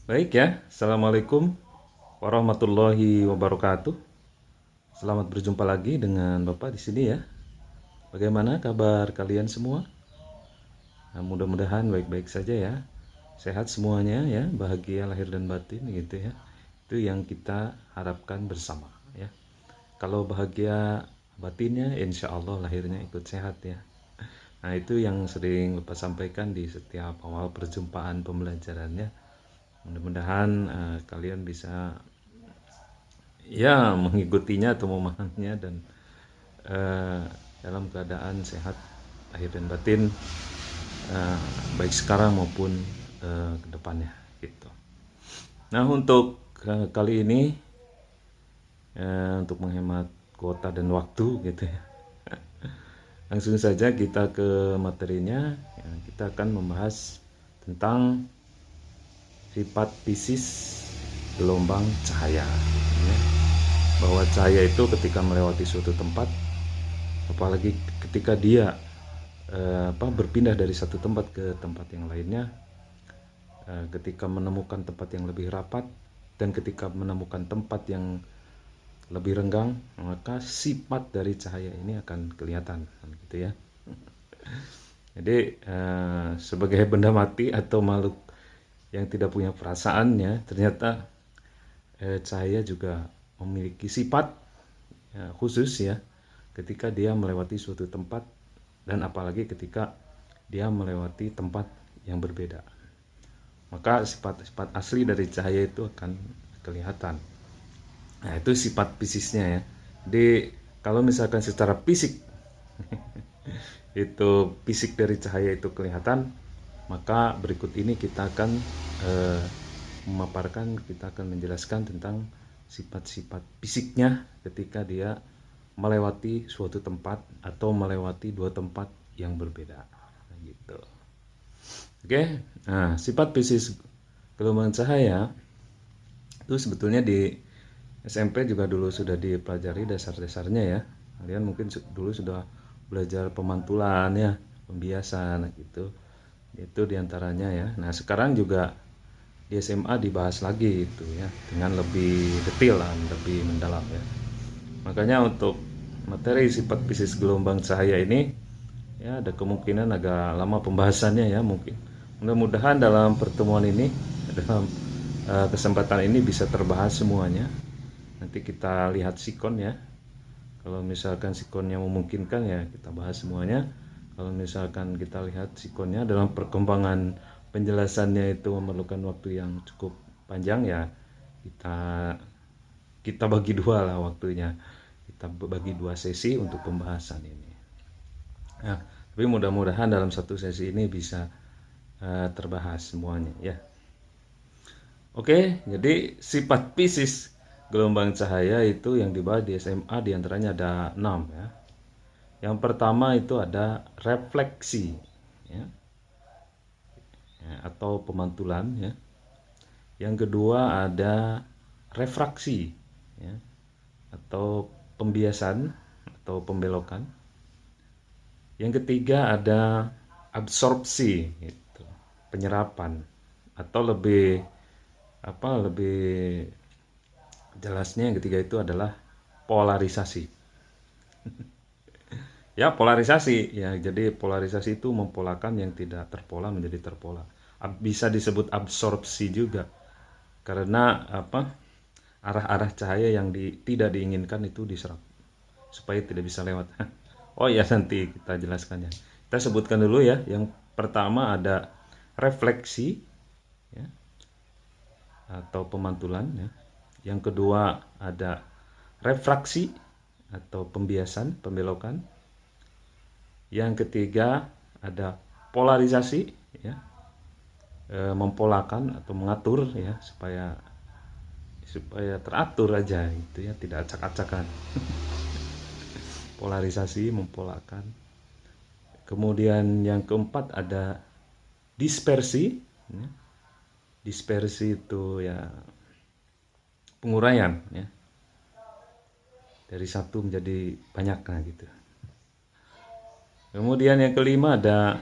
Baik ya, Assalamualaikum warahmatullahi wabarakatuh. Selamat berjumpa lagi dengan Bapak di sini ya. Bagaimana kabar kalian semua? Nah, mudah-mudahan baik-baik saja ya. Sehat semuanya ya, bahagia lahir dan batin gitu ya. Itu yang kita harapkan bersama ya. Kalau bahagia batinnya, insya Allah lahirnya ikut sehat ya. Nah, itu yang sering Bapak sampaikan di setiap awal perjumpaan pembelajarannya. Mudah-mudahan kalian bisa ya mengikutinya atau memahaminya dan eh, dalam keadaan sehat lahir dan batin, eh, baik sekarang maupun ke depannya gitu. Nah, untuk kali ini untuk menghemat kuota dan waktu gitu ya. Langsung saja kita ke materinya. Ya, kita akan membahas tentang sifat fisis gelombang cahaya. Ya. Bahwa cahaya itu ketika melewati suatu tempat, apalagi ketika dia berpindah dari satu tempat ke tempat yang lainnya, ketika menemukan tempat yang lebih rapat dan ketika menemukan tempat yang lebih renggang, maka sifat dari cahaya ini akan kelihatan gitu ya. Jadi sebagai benda mati atau makhluk yang tidak punya perasaan ya, ternyata cahaya juga memiliki sifat khusus ya ketika dia melewati suatu tempat, dan apalagi ketika dia melewati tempat yang berbeda, maka sifat-sifat asli dari cahaya itu akan kelihatan. Nah, itu sifat fisiknya ya. Jadi kalau misalkan secara fisik itu fisik dari cahaya itu kelihatan, maka berikut ini kita akan eh, memaparkan, kita akan menjelaskan tentang sifat-sifat fisiknya ketika dia melewati suatu tempat atau melewati dua tempat yang berbeda. Nah, gitu. Oke, nah sifat fisik gelombang cahaya itu sebetulnya di SMP juga dulu sudah dipelajari dasar-dasarnya ya. Kalian mungkin dulu sudah belajar pemantulan ya, pembiasan gitu. Itu diantaranya ya. Nah sekarang juga di SMA dibahas lagi itu ya, dengan lebih detail dan lebih mendalam ya. Makanya untuk materi sifat fisik gelombang cahaya ini ya ada kemungkinan agak lama pembahasannya ya mungkin. Mudah-mudahan dalam pertemuan ini, dalam kesempatan ini bisa terbahas semuanya. Nanti kita lihat sikon ya. Kalau misalkan sikonnya memungkinkan ya kita bahas semuanya. Kalau misalkan kita lihat sikonnya dalam perkembangan penjelasannya itu memerlukan waktu yang cukup panjang ya, kita kita bagi dua lah waktunya. Kita bagi dua sesi untuk pembahasan ini. Nah, tapi mudah-mudahan dalam satu sesi ini bisa terbahas semuanya ya. Oke, jadi sifat fisik gelombang cahaya itu yang dibahas di SMA diantaranya ada 6 ya. Yang pertama itu ada refleksi ya, atau pemantulan ya. Yang kedua ada refraksi ya, atau pembiasan atau pembelokan. Yang ketiga ada absorpsi gitu, penyerapan, atau lebih jelasnya yang ketiga itu adalah polarisasi. Ya, polarisasi ya. Jadi polarisasi itu mempolakan yang tidak terpola menjadi terpola. Bisa disebut absorpsi juga. Karena arah-arah cahaya yang tidak diinginkan itu diserap supaya tidak bisa lewat. Oh ya, nanti kita jelaskan ya. Kita sebutkan dulu ya. Yang pertama ada refleksi ya, atau pemantulan ya. Yang kedua ada refraksi atau pembiasan, pembelokan. Yang ketiga ada polarisasi ya, mempolakan atau mengatur ya supaya supaya teratur aja itu ya, tidak acak-acakan. Polarisasi, mempolakan. Kemudian yang keempat ada dispersi ya. Dispersi itu ya penguraian ya, dari satu menjadi banyak nah gitu. Kemudian yang kelima ada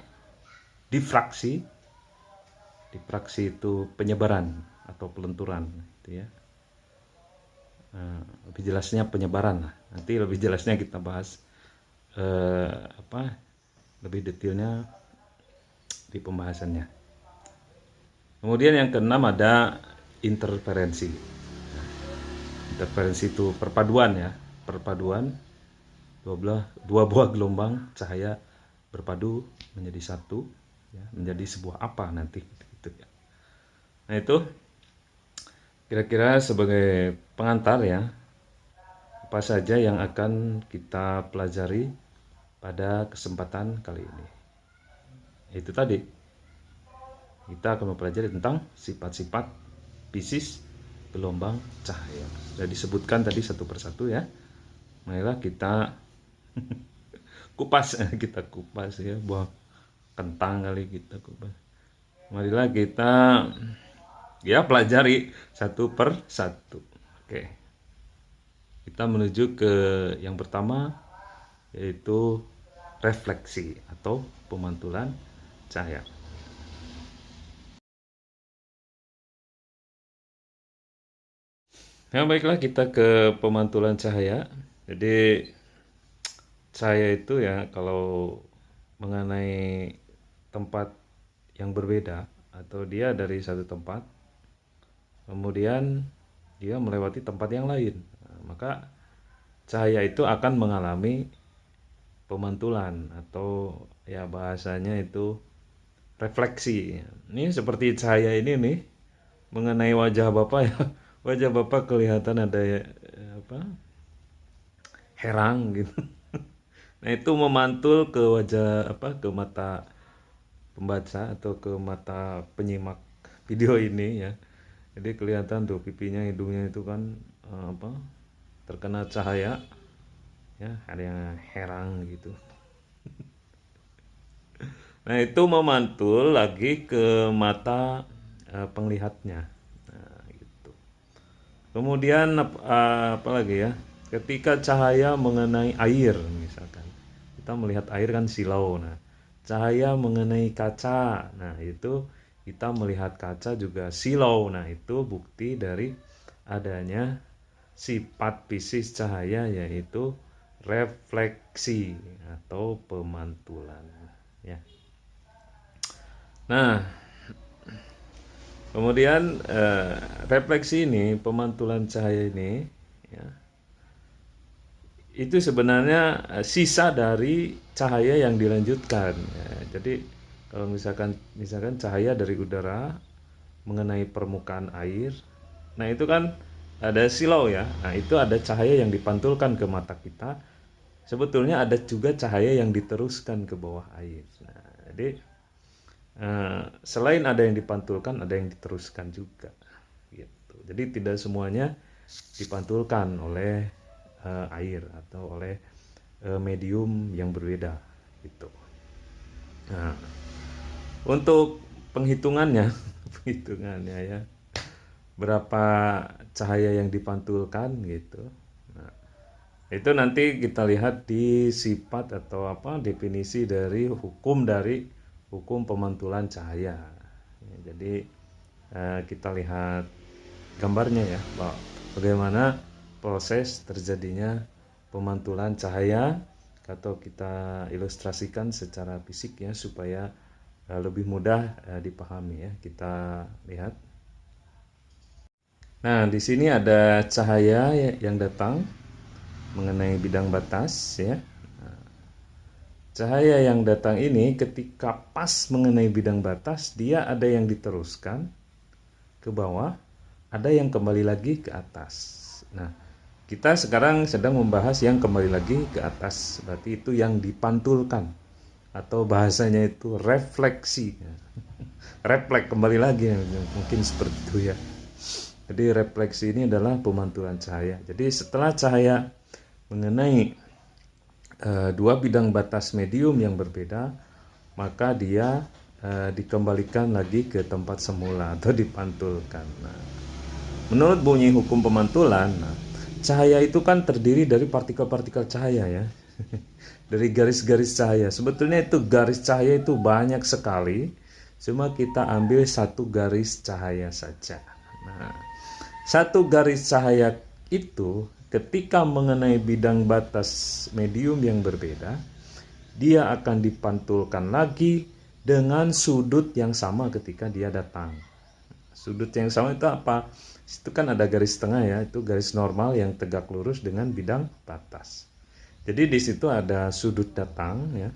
difraksi. Difraksi itu penyebaran atau pelenturan gitu ya. Lebih jelasnya penyebaran. Nanti lebih jelasnya kita bahas lebih detailnya di pembahasannya. Kemudian yang keenam ada interferensi. Interferensi itu perpaduan ya, perpaduan dua buah gelombang cahaya berpadu menjadi satu, ya, menjadi sebuah apa nanti gitu ya. Nah itu kira-kira sebagai pengantar ya, apa saja yang akan kita pelajari pada kesempatan kali ini. Itu tadi kita akan mempelajari tentang sifat-sifat fisis gelombang cahaya. Sudah disebutkan tadi satu persatu ya. Marilah kita kupas ya, buah kentang kali kita kupas. Marilah kita ya pelajari satu per satu. Oke. Kita menuju ke yang pertama, yaitu refleksi atau pemantulan cahaya. Nah, baiklah kita ke pemantulan cahaya. Jadi cahaya itu ya kalau mengenai tempat yang berbeda atau dia dari satu tempat kemudian dia melewati tempat yang lain, maka cahaya itu akan mengalami pemantulan atau ya bahasanya itu refleksi. Ini seperti cahaya ini nih mengenai wajah Bapak ya. Wajah Bapak kelihatan ada herang gitu. Nah, itu memantul ke wajah ke mata pembaca atau ke mata penyimak video ini ya. Jadi kelihatan tuh pipinya, hidungnya itu kan terkena cahaya ya, ada yang herang gitu. Nah, itu memantul lagi ke mata penglihatnya. Nah, gitu. Kemudian apa lagi ya? Ketika cahaya mengenai air misalkan. Kita melihat air kan silau. Nah, cahaya mengenai kaca. Nah, itu kita melihat kaca juga silau. Nah, itu bukti dari adanya sifat fisis cahaya yaitu refleksi atau pemantulan ya. Nah, kemudian refleksi ini, pemantulan cahaya ini ya, itu sebenarnya sisa dari cahaya yang dilanjutkan ya. Jadi kalau misalkan cahaya dari udara mengenai permukaan air, nah itu kan ada silau ya. Nah, itu ada cahaya yang dipantulkan ke mata kita. Sebetulnya ada juga cahaya yang diteruskan ke bawah air. Nah, jadi selain ada yang dipantulkan, ada yang diteruskan juga gitu. Jadi tidak semuanya dipantulkan oleh air atau oleh medium yang berbeda gitu. Nah, untuk penghitungannya ya, berapa cahaya yang dipantulkan gitu. Nah, itu nanti kita lihat di sifat atau definisi dari hukum pemantulan cahaya. Ya, jadi kita lihat gambarnya ya, bagaimana proses terjadinya pemantulan cahaya, atau kita ilustrasikan secara fisik ya supaya lebih mudah dipahami ya. Kita lihat. Nah, di sini ada cahaya yang datang mengenai bidang batas ya. Cahaya yang datang ini ketika pas mengenai bidang batas, dia ada yang diteruskan ke bawah, ada yang kembali lagi ke atas. Nah, kita sekarang sedang membahas yang kembali lagi ke atas, berarti itu yang dipantulkan atau bahasanya itu refleksi. Refleks kembali lagi, mungkin seperti itu ya. Jadi refleksi ini adalah pemantulan cahaya. Jadi setelah cahaya mengenai dua bidang batas medium yang berbeda, maka dia dikembalikan lagi ke tempat semula atau dipantulkan. Nah, menurut bunyi hukum pemantulan, cahaya itu kan terdiri dari partikel-partikel cahaya ya. Dari garis-garis cahaya. Sebetulnya itu garis cahaya itu banyak sekali, cuma kita ambil satu garis cahaya saja. Nah, satu garis cahaya itu ketika mengenai bidang batas medium yang berbeda, dia akan dipantulkan lagi dengan sudut yang sama ketika dia datang. Sudut yang sama itu apa? Itu kan ada garis tengah ya, itu garis normal yang tegak lurus dengan bidang batas. Jadi di situ ada sudut datang ya.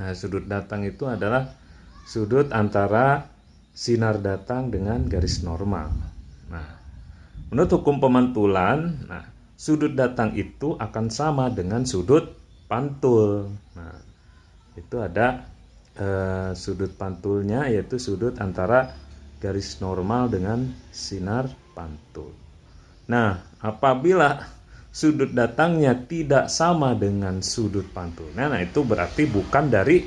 Nah, sudut datang itu adalah sudut antara sinar datang dengan garis normal. Nah, menurut hukum pemantulan, sudut datang itu akan sama dengan sudut pantul. Nah, itu ada sudut pantulnya, yaitu sudut antara garis normal dengan sinar pantul. Nah, apabila sudut datangnya tidak sama dengan sudut pantulnya, nah itu berarti bukan dari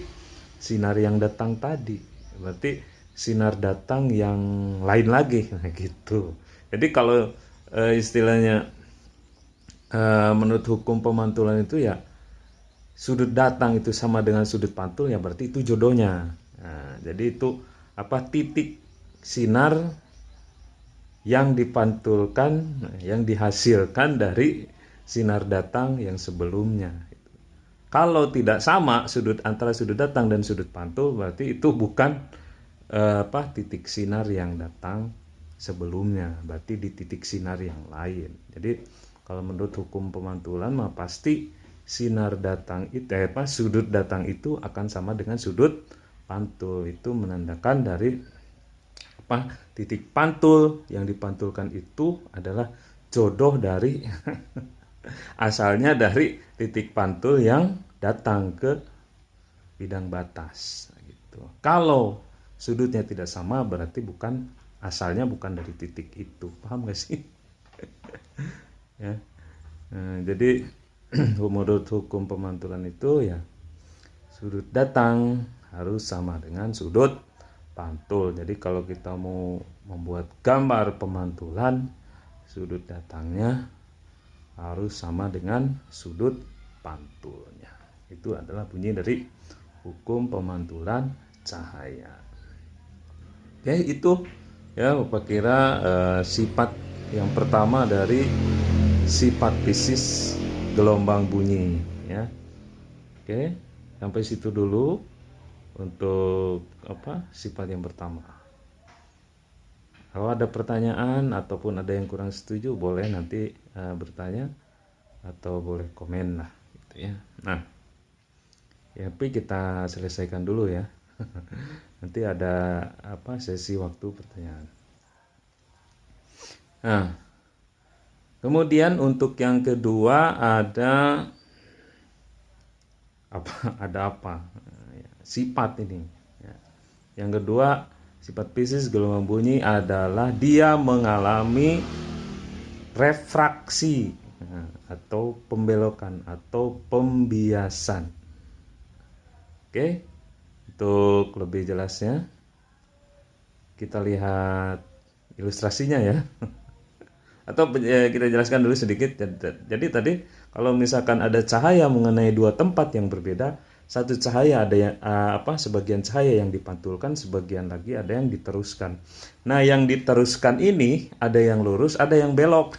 sinar yang datang tadi. Berarti sinar datang yang lain lagi, nah gitu. Jadi kalau istilahnya menurut hukum pemantulan itu ya, sudut datang itu sama dengan sudut pantul, ya berarti itu jodohnya. Nah, jadi itu titik sinar yang dipantulkan, yang dihasilkan dari sinar datang yang sebelumnya. Kalau tidak sama sudut antara sudut datang dan sudut pantul, berarti itu bukan titik sinar yang datang sebelumnya, berarti di titik sinar yang lain. Jadi kalau menurut hukum pemantulan mah pasti sinar datang itu sudut datang itu akan sama dengan sudut pantul. Itu menandakan dari titik pantul yang dipantulkan itu adalah jodoh dari asalnya dari titik pantul yang datang ke bidang batas gitu. Kalau sudutnya tidak sama, berarti asalnya bukan dari titik itu. Paham gak sih? Ya. Nah, jadi menurut hukum pemantulan itu ya, sudut datang harus sama dengan sudut pantul. Jadi kalau kita mau membuat gambar pemantulan, sudut datangnya harus sama dengan sudut pantulnya. Itu adalah bunyi dari hukum pemantulan cahaya. Oke, itu ya kira sifat yang pertama dari sifat fisis gelombang bunyi ya. Oke, sampai situ dulu untuk sifat yang pertama. Kalau ada pertanyaan ataupun ada yang kurang setuju, boleh nanti bertanya atau boleh komen lah gitu ya. Nah, ya tapi kita selesaikan dulu ya. Nanti ada sesi waktu pertanyaan. Nah, kemudian untuk yang kedua ada sifat ini ya. Yang kedua, sifat fisis gelombang bunyi adalah dia mengalami refraksi atau pembelokan atau pembiasan. Oke, untuk lebih jelasnya kita lihat ilustrasinya ya. Atau kita jelaskan dulu sedikit. Jadi tadi kalau misalkan ada cahaya mengenai dua tempat yang berbeda, satu cahaya ada yang sebagian cahaya yang dipantulkan, sebagian lagi ada yang diteruskan. Nah, yang diteruskan ini ada yang lurus, ada yang belok.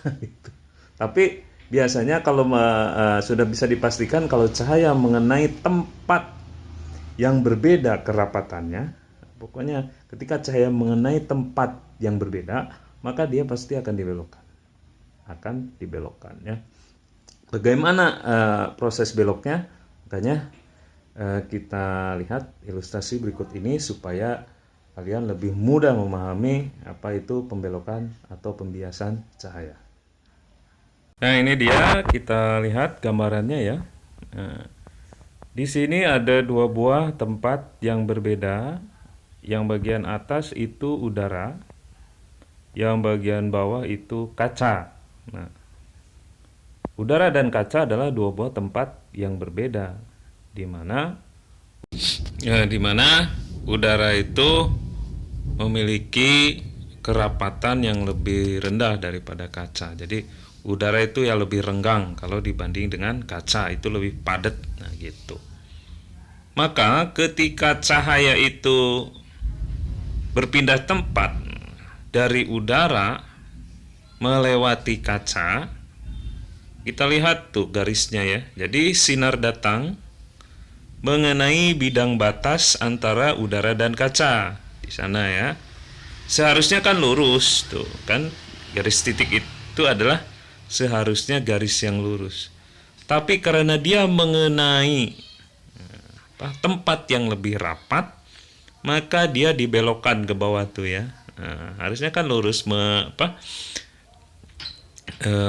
Tapi biasanya kalau sudah bisa dipastikan kalau cahaya mengenai tempat yang berbeda kerapatannya, pokoknya ketika cahaya mengenai tempat yang berbeda, maka dia pasti akan dibelokkan ya. Bagaimana proses beloknya? Makanya kita lihat ilustrasi berikut ini supaya kalian lebih mudah memahami apa itu pembelokan atau pembiasan cahaya. Nah, ini dia, kita lihat gambarannya ya. Nah, di sini ada dua buah tempat yang berbeda. Yang bagian atas itu udara, yang bagian bawah itu kaca. Nah, udara dan kaca adalah dua buah tempat yang berbeda, di mana udara itu memiliki kerapatan yang lebih rendah daripada kaca. Jadi udara itu ya lebih renggang kalau dibanding dengan kaca, itu lebih padat. Nah, gitu. Maka ketika cahaya itu berpindah tempat, dari udara melewati kaca, kita lihat tuh garisnya ya. Jadi sinar datang mengenai bidang batas antara udara dan kaca di sana ya. Seharusnya kan lurus tuh kan, garis titik itu adalah seharusnya garis yang lurus. Tapi karena dia mengenai tempat yang lebih rapat, maka dia dibelokkan ke bawah tuh ya. Harusnya kan lurus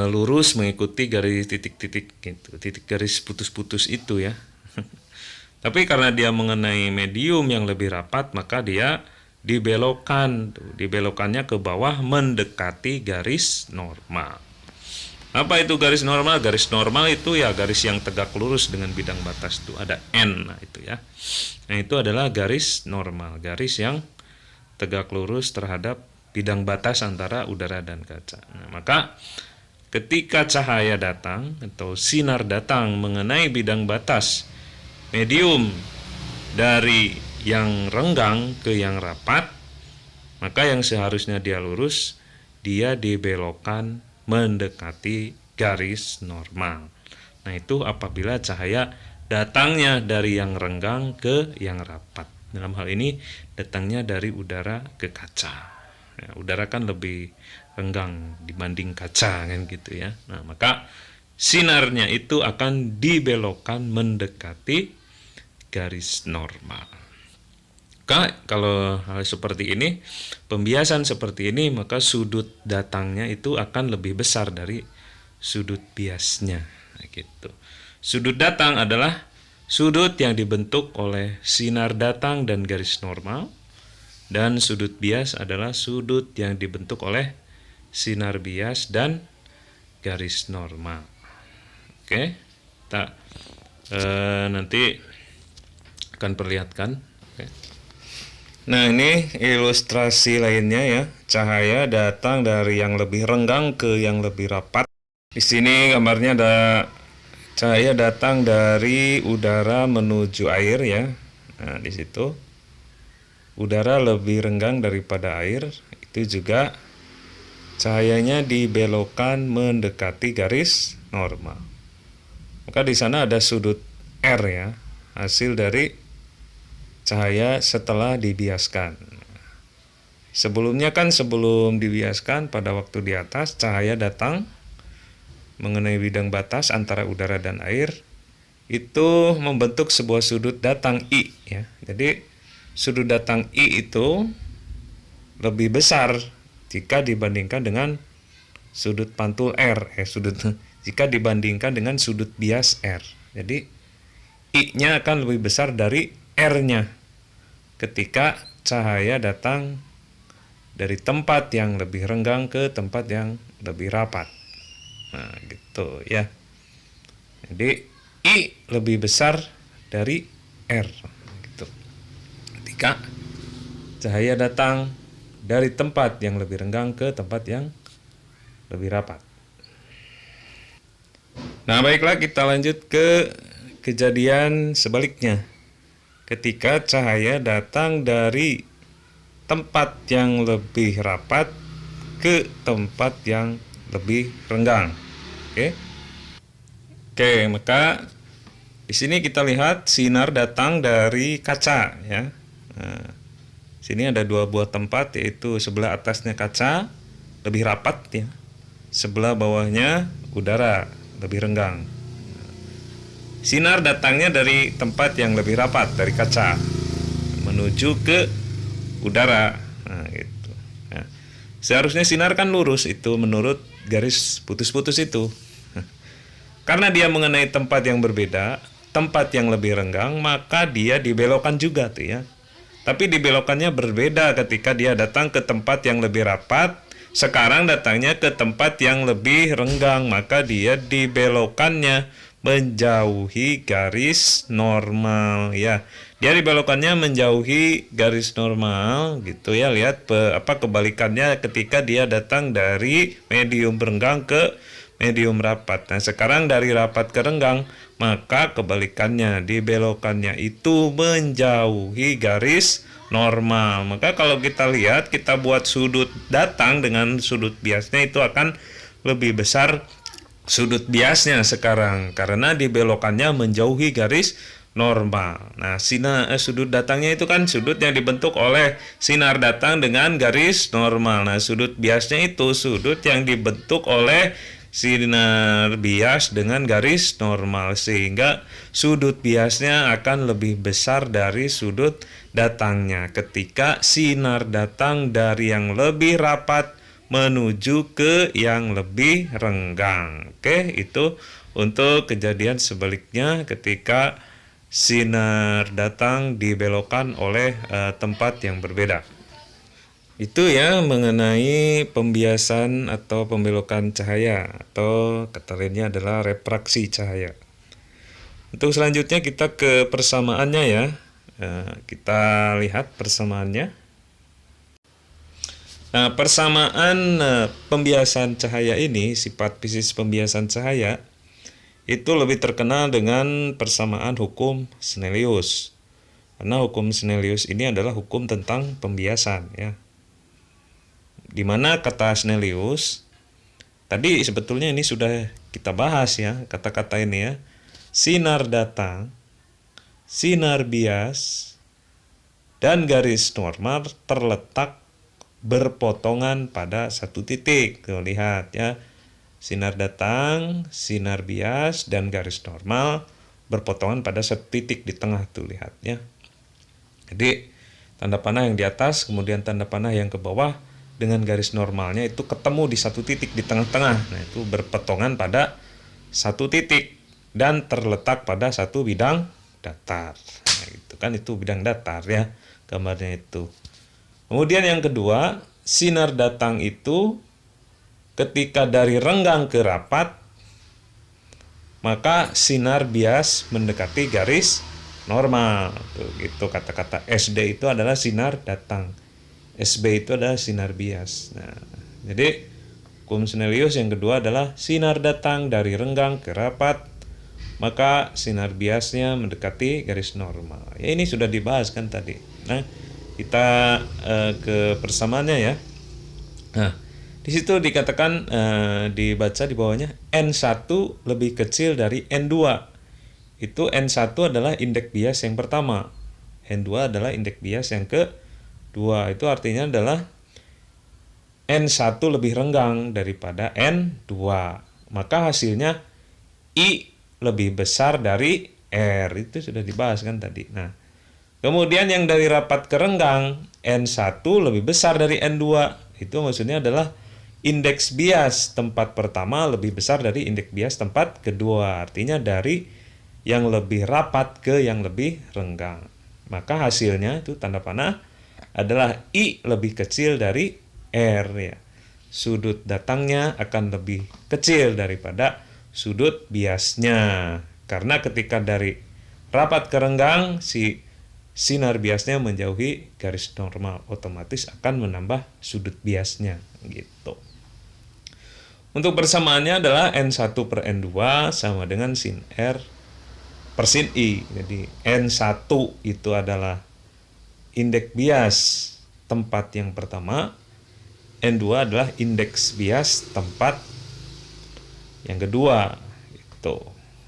lurus mengikuti garis titik-titik gitu, titik garis putus-putus itu ya. Tapi karena dia mengenai medium yang lebih rapat, maka dia dibelokkan, dibelokkannya ke bawah mendekati garis normal. Apa itu garis normal? Garis normal itu ya garis yang tegak lurus dengan bidang batas, itu ada N, nah itu ya. Nah itu adalah garis normal, garis yang tegak lurus terhadap bidang batas antara udara dan kaca. Nah, maka ketika cahaya datang atau sinar datang mengenai bidang batas medium dari yang renggang ke yang rapat, maka yang seharusnya dia lurus, dia dibelokkan mendekati garis normal. Nah itu apabila cahaya datangnya dari yang renggang ke yang rapat. Dalam hal ini datangnya dari udara ke kaca. Ya, udara kan lebih renggang dibanding kaca kan gitu ya. Nah maka sinarnya itu akan dibelokkan mendekati garis normal. Kalau hal seperti ini, pembiasan seperti ini, maka sudut datangnya itu akan lebih besar dari sudut biasnya. Nah, gitu. Sudut datang adalah sudut yang dibentuk oleh sinar datang dan garis normal, dan sudut bias adalah sudut yang dibentuk oleh sinar bias dan garis normal. Oke, kita nanti akan perlihatkan. Oke. Nah ini ilustrasi lainnya ya, cahaya datang dari yang lebih renggang ke yang lebih rapat. Di sini gambarnya ada cahaya datang dari udara menuju air ya. Nah di situ udara lebih renggang daripada air, itu juga cahayanya dibelokkan mendekati garis normal. Maka di sana ada sudut R ya, hasil dari cahaya setelah dibiaskan. Sebelumnya kan sebelum dibiaskan pada waktu di atas, cahaya datang mengenai bidang batas antara udara dan air, itu membentuk sebuah sudut datang I ya. Jadi sudut datang I itu lebih besar jika dibandingkan dengan sudut pantul R, jika dibandingkan dengan sudut bias R. Jadi I-nya akan lebih besar dari R-nya ketika cahaya datang dari tempat yang lebih renggang ke tempat yang lebih rapat. Nah, gitu ya. Jadi I lebih besar dari R gitu. Ketika cahaya datang dari tempat yang lebih renggang ke tempat yang lebih rapat. Nah, baiklah kita lanjut ke kejadian sebaliknya. Ketika cahaya datang dari tempat yang lebih rapat ke tempat yang lebih renggang. Oke, maka di sini kita lihat sinar datang dari kaca ya. Nah, sini ada dua buah tempat, yaitu sebelah atasnya kaca lebih rapat ya. Sebelah bawahnya udara lebih renggang. Sinar datangnya dari tempat yang lebih rapat, dari kaca menuju ke udara. Nah, gitu. Nah, seharusnya sinar kan lurus itu menurut garis putus-putus itu. Karena dia mengenai tempat yang berbeda, tempat yang lebih renggang, maka dia dibelokkan juga tuh ya. Tapi dibelokkannya berbeda ketika dia datang ke tempat yang lebih rapat. Sekarang datangnya ke tempat yang lebih renggang, maka dia dibelokkannya menjauhi garis normal ya. Dia dibelokkannya menjauhi garis normal gitu ya. Lihat kebalikannya ketika dia datang dari medium renggang ke medium rapat. Nah, sekarang dari rapat ke renggang, maka kebalikannya dibelokkannya itu menjauhi garis normal. Maka kalau kita lihat, kita buat sudut datang dengan sudut biasnya itu akan lebih besar sudut biasnya sekarang karena dibelokannya menjauhi garis normal. Nah, sudut datangnya itu kan sudut yang dibentuk oleh sinar datang dengan garis normal. Nah, sudut biasnya itu sudut yang dibentuk oleh sinar bias dengan garis normal, sehingga sudut biasnya akan lebih besar dari sudut datangnya ketika sinar datang dari yang lebih rapat menuju ke yang lebih renggang. Oke, itu untuk kejadian sebaliknya ketika sinar datang dibelokkan oleh tempat yang berbeda. Itu ya mengenai pembiasan atau pembelokan cahaya, atau kata lainnya adalah refraksi cahaya. Untuk selanjutnya kita ke persamaannya ya. Kita lihat persamaannya. Nah, persamaan pembiasan cahaya ini, sifat fisik pembiasan cahaya itu lebih terkenal dengan persamaan hukum Snellius. Karena hukum Snellius ini adalah hukum tentang pembiasan ya. Di mana kata Snellius tadi sebetulnya ini sudah kita bahas ya, kata-kata ini ya. Sinar datang, sinar bias, dan garis normal terletak berpotongan pada satu titik. Tuh, lihat ya. Sinar datang, sinar bias, dan garis normal berpotongan pada satu titik di tengah tuh, lihat ya. Jadi tanda panah yang di atas, kemudian tanda panah yang ke bawah dengan garis normalnya itu ketemu di satu titik di tengah-tengah. Nah, itu berpotongan pada satu titik dan terletak pada satu bidang datar. Nah, itu kan itu bidang datar ya, gambarnya itu. Kemudian yang kedua, sinar datang itu ketika dari renggang ke rapat, maka sinar bias mendekati garis normal. Tuh, gitu kata-kata SD itu adalah sinar datang. SB itu adalah sinar bias. Nah, jadi hukum Snellius yang kedua adalah sinar datang dari renggang ke rapat, maka sinar biasnya mendekati garis normal. Ya, ini sudah dibahas kan tadi. Nah, kita ke persamaannya ya. Nah, di situ dikatakan dibaca di bawahnya N1 lebih kecil dari N2. Itu N1 adalah indeks bias yang pertama. N2 adalah indeks bias yang kedua. Itu artinya adalah N1 lebih renggang daripada N2. Maka hasilnya I lebih besar dari R. Itu sudah dibahas kan tadi. Nah, kemudian yang dari rapat ke renggang, N1 lebih besar dari N2. Itu maksudnya adalah indeks bias tempat pertama lebih besar dari indeks bias tempat kedua. Artinya dari yang lebih rapat ke yang lebih renggang. Maka hasilnya itu tanda panah adalah I lebih kecil dari R ya. Sudut datangnya akan lebih kecil daripada sudut biasnya. Karena ketika dari rapat ke renggang, si sinar biasnya menjauhi garis normal, otomatis akan menambah sudut biasnya gitu. Untuk persamaannya adalah N1 per N2 sama dengan sin R per sin I. Jadi N1 itu adalah indeks bias tempat yang pertama, N2 adalah indeks bias tempat yang kedua. Itu.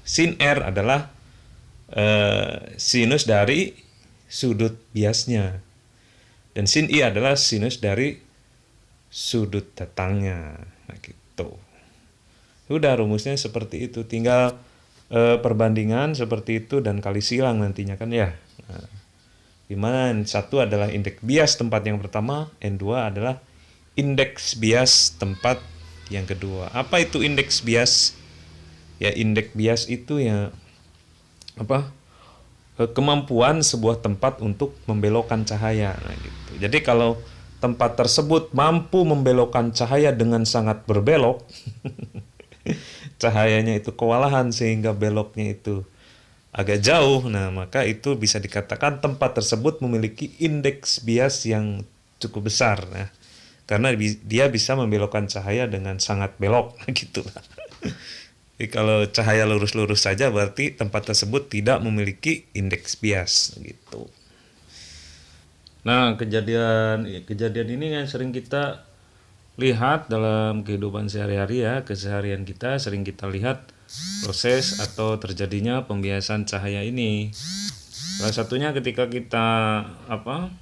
Sin R adalah sinus dari sudut biasnya. Dan sin I adalah sinus dari sudut datangnya. Nah, gitu. Sudah rumusnya seperti itu. Tinggal perbandingan seperti itu dan kali silang nantinya kan ya. Nah, di mana N1 adalah indeks bias tempat yang pertama, N2 adalah indeks bias tempat yang kedua. Apa itu indeks bias? Ya, indeks bias itu ya kemampuan sebuah tempat untuk membelokkan cahaya. Nah, gitu. Jadi kalau tempat tersebut mampu membelokkan cahaya dengan sangat berbelok, cahayanya itu kewalahan sehingga beloknya itu agak jauh, nah maka itu bisa dikatakan tempat tersebut memiliki indeks bias yang cukup besar, nah, karena dia bisa membelokkan cahaya dengan sangat belok, gitu. Jadi kalau cahaya lurus-lurus saja berarti tempat tersebut tidak memiliki indeks bias, gitu. Nah, kejadian ini yang sering kita lihat dalam kehidupan sehari-hari ya, keseharian kita sering kita lihat proses atau terjadinya pembiasan cahaya ini. Salah satunya ketika kita apa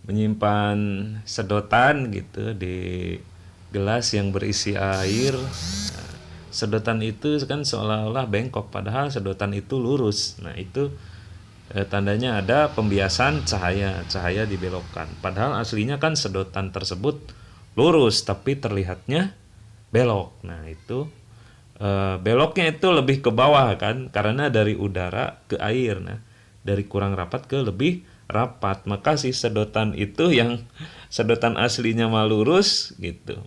menyimpan sedotan gitu di gelas yang berisi air. Sedotan itu kan seolah-olah bengkok, padahal sedotan itu lurus. Nah, itu tandanya ada pembiasan cahaya dibelokkan. Padahal aslinya kan sedotan tersebut lurus, tapi terlihatnya belok. Nah, itu beloknya itu lebih ke bawah kan, karena dari udara ke air. Nah, dari kurang rapat ke lebih rapat. Maka si sedotan itu yang sedotan aslinya mah lurus gitu.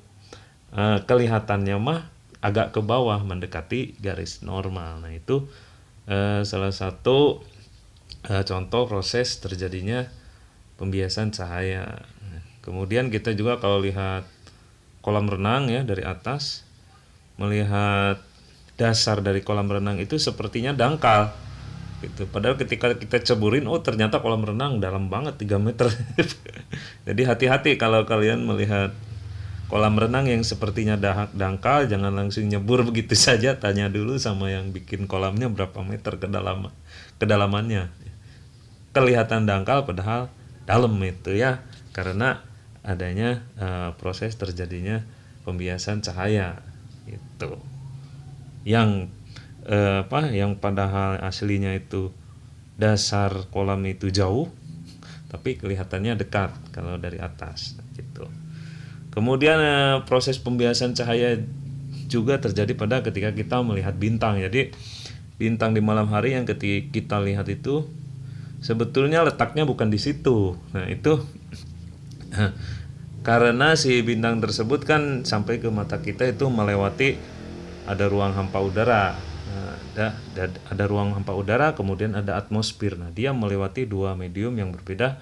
Kelihatannya mah agak ke bawah mendekati garis normal. Nah, itu salah satu contoh proses terjadinya pembiasan cahaya. Kemudian kita juga kalau lihat kolam renang ya dari atas, melihat dasar dari kolam renang itu sepertinya dangkal gitu. Padahal ketika kita ceburin, oh ternyata kolam renang dalam banget 3 meter. Jadi hati-hati kalau kalian melihat kolam renang yang sepertinya dangkal, jangan langsung nyebur begitu saja. Tanya dulu sama yang bikin kolamnya berapa meter kedalamannya. Kelihatan dangkal padahal dalam itu ya, karena adanya proses terjadinya pembiasan cahaya itu. Yang yang padahal aslinya itu dasar kolam itu jauh, tapi kelihatannya dekat kalau dari atas gitu. Kemudian proses pembiasan cahaya juga terjadi pada ketika kita melihat bintang. Jadi bintang di malam hari yang ketika kita lihat itu sebetulnya letaknya bukan di situ. Nah, itu karena si bintang tersebut kan sampai ke mata kita itu melewati ada ruang hampa udara. Nah, ada ruang hampa udara, kemudian ada atmosfer. Nah, dia melewati dua medium yang berbeda.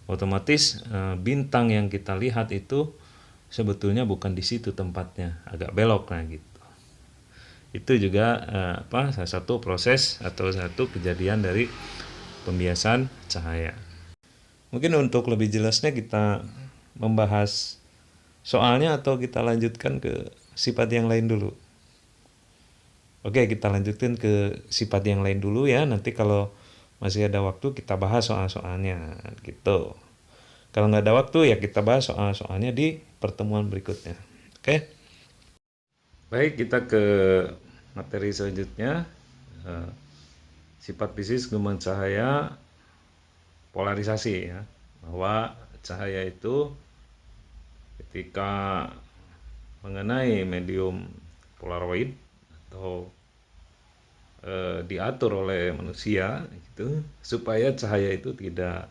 Otomatis bintang yang kita lihat itu sebetulnya bukan di situ tempatnya, agak belok nah gitu. Itu juga salah satu proses atau satu kejadian dari pembiasan cahaya. Mungkin untuk lebih jelasnya kita membahas soalnya atau kita lanjutkan ke sifat yang lain dulu. Oke, kita lanjutin ke sifat yang lain dulu ya. Nanti kalau masih ada waktu kita bahas soal-soalnya gitu. Kalau nggak ada waktu ya kita bahas soal-soalnya di pertemuan berikutnya. Oke. Baik, kita ke materi selanjutnya. Sifat fisik gelombang cahaya polarisasi ya. Bahwa cahaya itu ketika mengenai medium polaroid atau diatur oleh manusia gitu, supaya cahaya itu tidak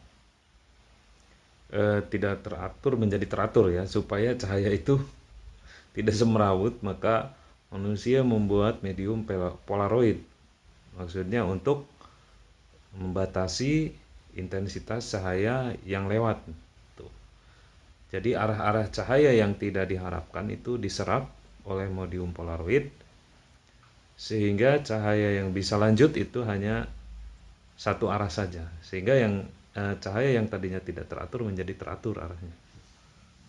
teratur menjadi teratur ya, supaya cahaya itu tidak semrawut, maka manusia membuat medium polaroid. Maksudnya untuk membatasi intensitas cahaya yang lewat. Tuh. Jadi arah-arah cahaya yang tidak diharapkan itu diserap oleh medium polaroid, sehingga cahaya yang bisa lanjut itu hanya satu arah saja, sehingga yang cahaya yang tadinya tidak teratur menjadi teratur arahnya.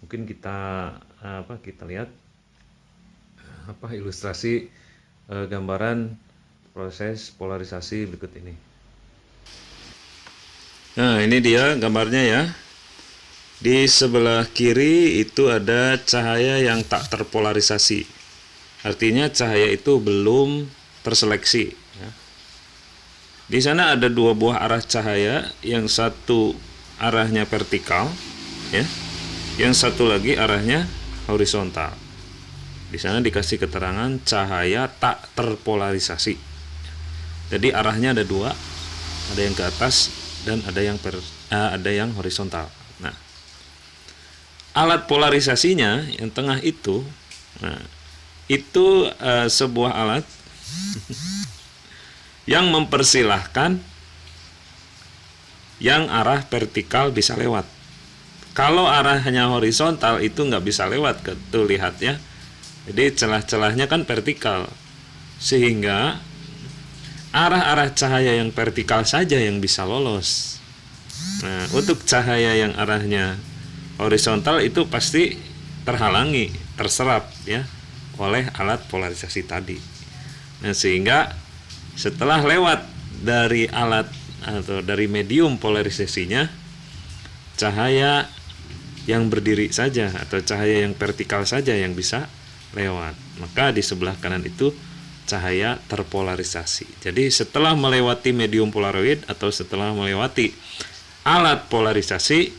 Mungkin kita lihat ilustrasi gambaran proses polarisasi berikut ini. Nah, ini dia gambarnya ya. Di sebelah kiri itu ada cahaya yang tak terpolarisasi. Artinya cahaya itu belum terseleksi. Ya. Di sana ada dua buah arah cahaya, yang satu arahnya vertikal, ya, yang satu lagi arahnya horizontal. Di sana dikasih keterangan cahaya tak terpolarisasi. Jadi arahnya ada dua, ada yang ke atas dan ada yang horizontal. Nah, alat polarisasinya yang tengah itu, itu sebuah alat yang mempersilahkan yang arah vertikal bisa lewat. Kalau arahnya horizontal itu nggak bisa lewat, tuh lihat ya. Jadi celah-celahnya kan vertikal, sehingga arah-arah cahaya yang vertikal saja yang bisa lolos. Nah, untuk cahaya yang arahnya horizontal itu pasti terhalangi, terserap ya oleh alat polarisasi tadi. Nah, sehingga setelah lewat dari alat atau dari medium polarisasinya, cahaya yang berdiri saja atau cahaya yang vertikal saja yang bisa lewat. Maka di sebelah kanan itu cahaya terpolarisasi. Jadi setelah melewati medium polaroid atau setelah melewati alat polarisasi,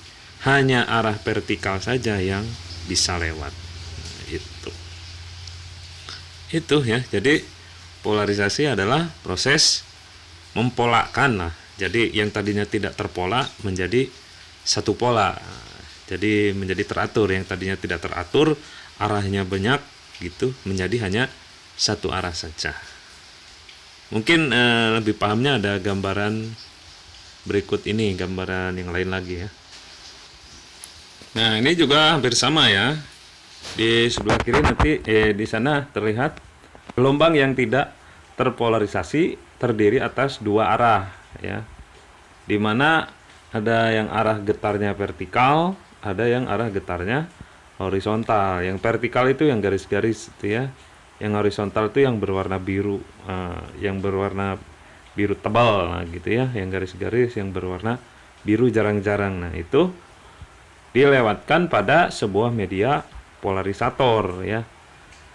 hanya arah vertikal saja yang bisa lewat. Itu ya. Jadi polarisasi adalah proses mempolakan. Nah, jadi yang tadinya tidak terpola menjadi satu pola. Jadi menjadi teratur, yang tadinya tidak teratur, arahnya banyak gitu, menjadi hanya satu arah saja. Mungkin lebih pahamnya ada gambaran berikut ini, gambaran yang lain lagi ya. Nah, ini juga hampir sama ya. Di sebelah kiri nanti di sana terlihat gelombang yang tidak terpolarisasi terdiri atas dua arah ya. Di mana ada yang arah getarnya vertikal, ada yang arah getarnya horizontal. Yang vertikal itu yang garis-garis itu ya. Yang horizontal itu yang berwarna biru, yang berwarna biru tebal, nah, gitu ya. Yang garis-garis yang berwarna biru jarang-jarang. Nah, itu dilewatkan pada sebuah media polarisator ya,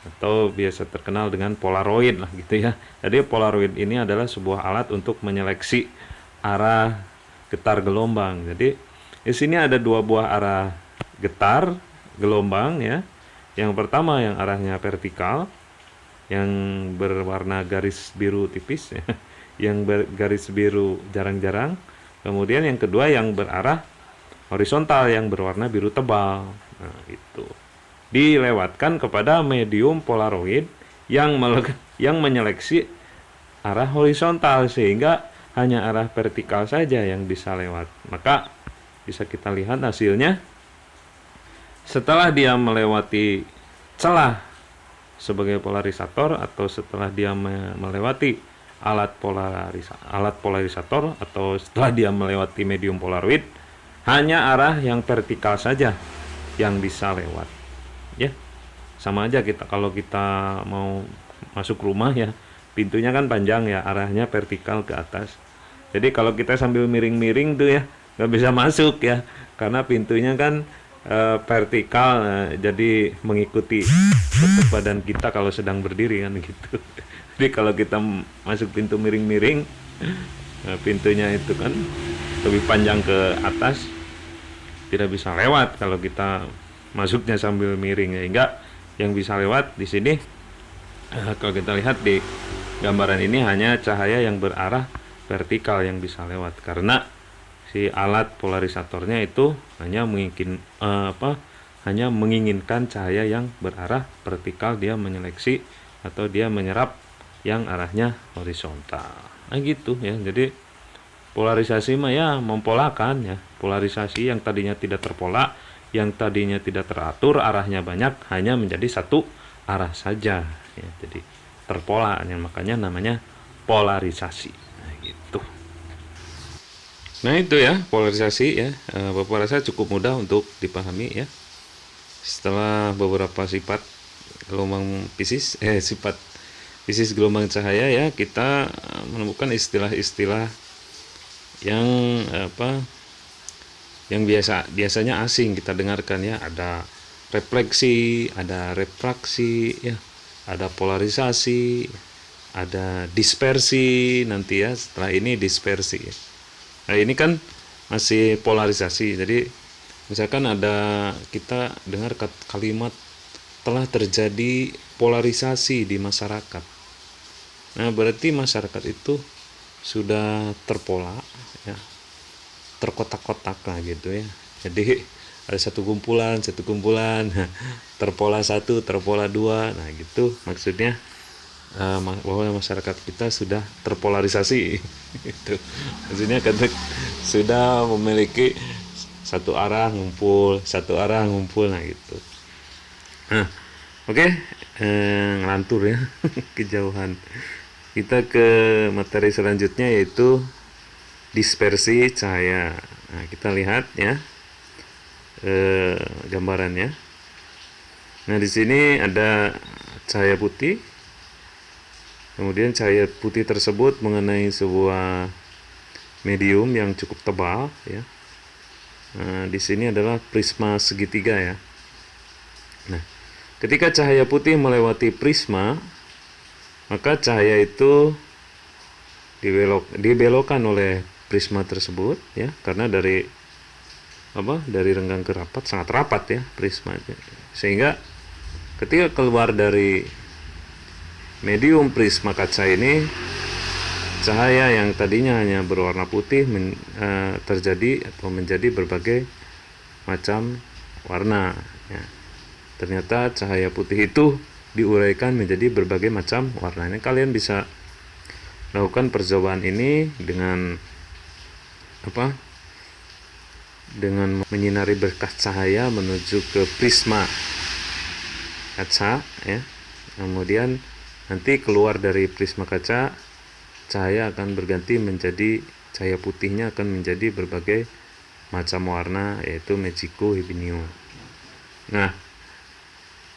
atau biasa terkenal dengan polaroid lah gitu ya. Jadi polaroid ini adalah sebuah alat untuk menyeleksi arah getar gelombang. Jadi di sini ada dua buah arah getar gelombang ya. Yang pertama yang arahnya vertikal, yang berwarna garis biru tipis ya, yang garis biru jarang-jarang. Kemudian yang kedua yang berarah horizontal yang berwarna biru tebal. Nah, itu dilewatkan kepada medium polaroid yang menyeleksi arah horizontal, sehingga hanya arah vertikal saja yang bisa lewat. Maka bisa kita lihat hasilnya setelah dia melewati celah sebagai polarisator, atau setelah dia melewati alat polarisator, atau setelah dia melewati medium polaroid, hanya arah yang vertikal saja yang bisa lewat ya. Sama aja kita kalau kita mau masuk rumah ya, pintunya kan panjang ya, arahnya vertikal ke atas. Jadi kalau kita sambil miring-miring tuh ya nggak bisa masuk ya, karena pintunya kan vertikal, jadi mengikuti bentuk badan kita kalau sedang berdiri kan gitu. Jadi kalau kita masuk pintu miring-miring, pintunya itu kan lebih panjang ke atas, tidak bisa lewat kalau kita masuknya sambil miring. Sehingga yang bisa lewat di sini, kalau kita lihat di gambaran ini, hanya cahaya yang berarah vertikal yang bisa lewat, karena si alat polarisatornya itu hanya menginginkan cahaya yang berarah vertikal, dia menyeleksi atau dia menyerap yang arahnya horizontal. Nah gitu ya. Jadi polarisasi mah ya mempolakan ya. Polarisasi yang tadinya tidak terpola, yang tadinya tidak teratur, arahnya banyak, hanya menjadi satu arah saja ya. Jadi terpola, makanya namanya polarisasi. Nah gitu. Nah itu ya polarisasi ya. Bapak rasa cukup mudah untuk dipahami ya. Setelah beberapa sifat gelombang Pisces, sifat Pisces gelombang cahaya ya, kita menemukan istilah-istilah yang yang biasanya asing kita dengarkan ya. Ada refleksi, ada refraksi ya, ada polarisasi, ada dispersi nanti ya. Setelah ini dispersi ya. Nah ini kan masih polarisasi. Jadi misalkan ada, kita dengar kalimat telah terjadi polarisasi di masyarakat. Nah berarti masyarakat itu sudah terpola ya, terkotak-kotak lah gitu ya. Jadi ada satu kumpulan terpola 1, terpola 2. Nah gitu maksudnya, bahwa masyarakat kita sudah terpolarisasi itu maksudnya kan sudah memiliki satu arah ngumpul, nah gitu. Nah oke, ngelantur ya kejauhan. Kita ke materi selanjutnya, yaitu dispersi cahaya. Nah, kita lihat ya gambarannya. Nah, di sini ada cahaya putih. Kemudian cahaya putih tersebut mengenai sebuah medium yang cukup tebal ya. Nah, di sini adalah prisma segitiga ya. Nah, ketika cahaya putih melewati prisma, maka cahaya itu dibelokkan oleh prisma tersebut ya, karena dari renggang ke rapat sangat rapat ya prisma itu. Sehingga ketika keluar dari medium prisma kaca ini, cahaya yang tadinya hanya berwarna putih terjadi atau menjadi berbagai macam warna ya. Ternyata cahaya putih itu diuraikan menjadi berbagai macam warna. Ini kalian bisa lakukan percobaan ini dengan dengan menyinari berkas cahaya menuju ke prisma kaca ya. Kemudian nanti keluar dari prisma kaca, cahaya akan berganti menjadi, cahaya putihnya akan menjadi berbagai macam warna, yaitu Magico Hibinium. Nah,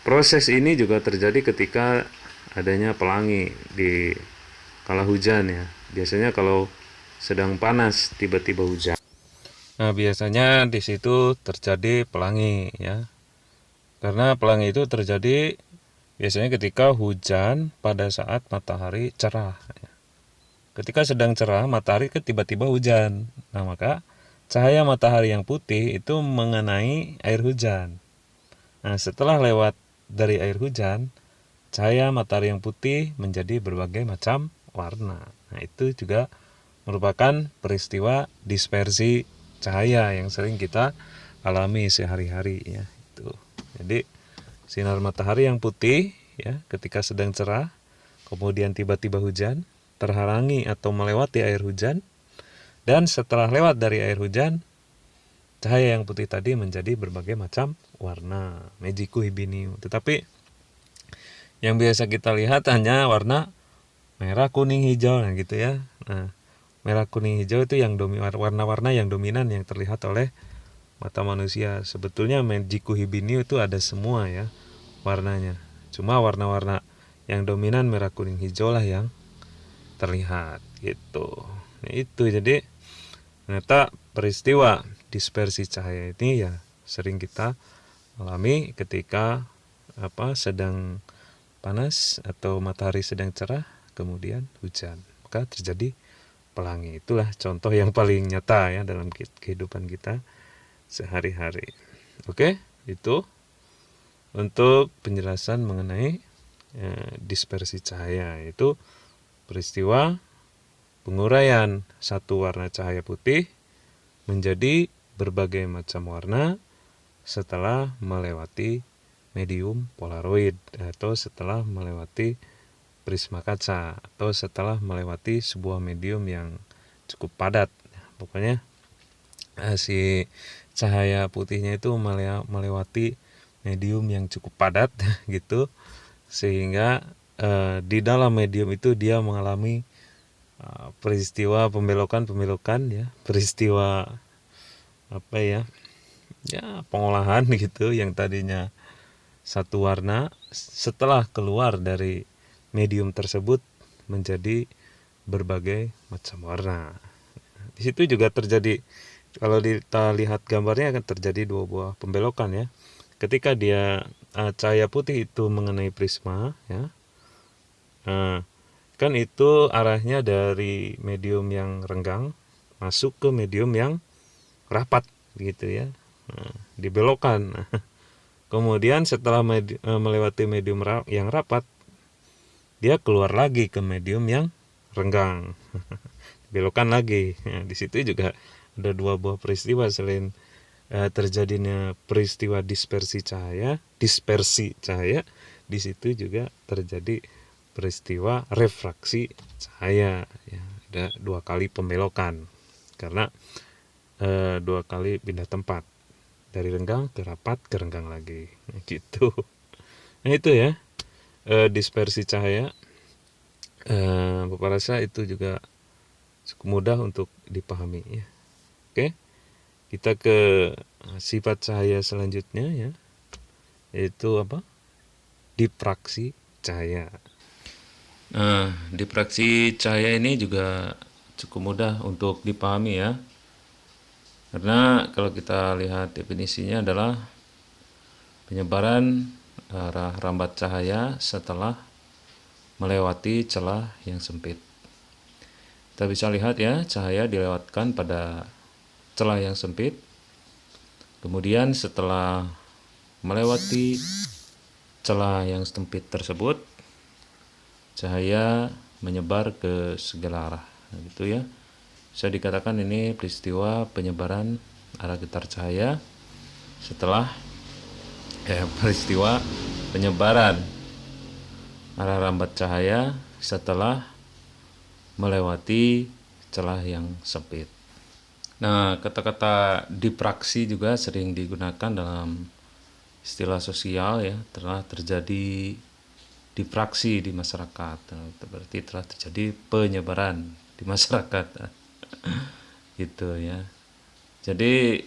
proses ini juga terjadi ketika adanya pelangi di kala hujan ya. Biasanya kalau sedang panas tiba-tiba hujan. Nah, biasanya di situ terjadi pelangi ya. Karena pelangi itu terjadi biasanya ketika hujan pada saat matahari cerah. Ketika sedang cerah, matahari tiba-tiba hujan. Nah, maka cahaya matahari yang putih itu mengenai air hujan. Nah, setelah lewat dari air hujan, cahaya matahari yang putih menjadi berbagai macam warna. Nah, itu juga merupakan peristiwa dispersi cahaya yang sering kita alami sehari-hari ya. Jadi sinar matahari yang putih ya ketika sedang cerah, kemudian tiba-tiba hujan, terhalangi atau melewati air hujan, dan setelah lewat dari air hujan, cahaya yang putih tadi menjadi berbagai macam warna, Magico Hibinium. Tetapi yang biasa kita lihat hanya warna merah, kuning, hijau, nah gitu ya. Nah, merah, kuning, hijau itu yang warna-warna yang dominan yang terlihat oleh mata manusia. Sebetulnya Magico Hibinium itu ada semua ya warnanya. Cuma warna-warna yang dominan merah, kuning, hijau lah yang terlihat gitu. Nah, itu jadi ternyata peristiwa dispersi cahaya ini ya sering kita alami ketika sedang panas atau matahari sedang cerah kemudian hujan, maka terjadi pelangi. Itulah contoh yang paling nyata ya dalam kehidupan kita sehari-hari. Oke, itu untuk penjelasan mengenai dispersi cahaya, yaitu peristiwa penguraian satu warna cahaya putih menjadi berbagai macam warna setelah melewati medium polaroid atau setelah melewati prisma kaca atau setelah melewati sebuah medium yang cukup padat. Pokoknya si cahaya putihnya itu melewati medium yang cukup padat gitu, sehingga di dalam medium itu dia mengalami peristiwa pembelokan ya, peristiwa pengolahan gitu, yang tadinya satu warna setelah keluar dari medium tersebut menjadi berbagai macam warna. Di situ juga terjadi, kalau kita lihat gambarnya akan terjadi dua buah pembelokan ya. Ketika dia cahaya putih itu mengenai prisma ya, kan itu arahnya dari medium yang renggang masuk ke medium yang rapat gitu ya. Dibelokkan. Kemudian setelah melewati medium yang rapat, dia keluar lagi ke medium yang renggang. Belokkan lagi. Nah, di situ juga ada dua buah peristiwa. Selain terjadinya peristiwa dispersi cahaya, di situ juga terjadi peristiwa refraksi cahaya. Ya, ada dua kali pembelokan karena dua kali pindah tempat dari renggang ke rapat ke renggang lagi, gitu. Nah, itu ya dispersi cahaya. Bapak rasa itu juga cukup mudah untuk dipahami ya. Oke, Kita ke sifat cahaya selanjutnya ya, yaitu apa? Diffraksi cahaya. Nah, diffraksi cahaya ini juga cukup mudah untuk dipahami ya. Karena kalau kita lihat definisinya adalah penyebaran arah rambat cahaya setelah melewati celah yang sempit. Kita bisa lihat ya, cahaya dilewatkan pada celah yang sempit. Kemudian setelah melewati celah yang sempit tersebut, cahaya menyebar ke segala arah. Nah, gitu ya. Bisa dikatakan ini peristiwa penyebaran arah getar cahaya setelah peristiwa penyebaran arah rambat cahaya setelah melewati celah yang sempit. Nah, kata-kata diffraksi juga sering digunakan dalam istilah sosial ya, telah terjadi diffraksi di masyarakat. Berarti telah terjadi penyebaran di masyarakat. Gitu ya. Jadi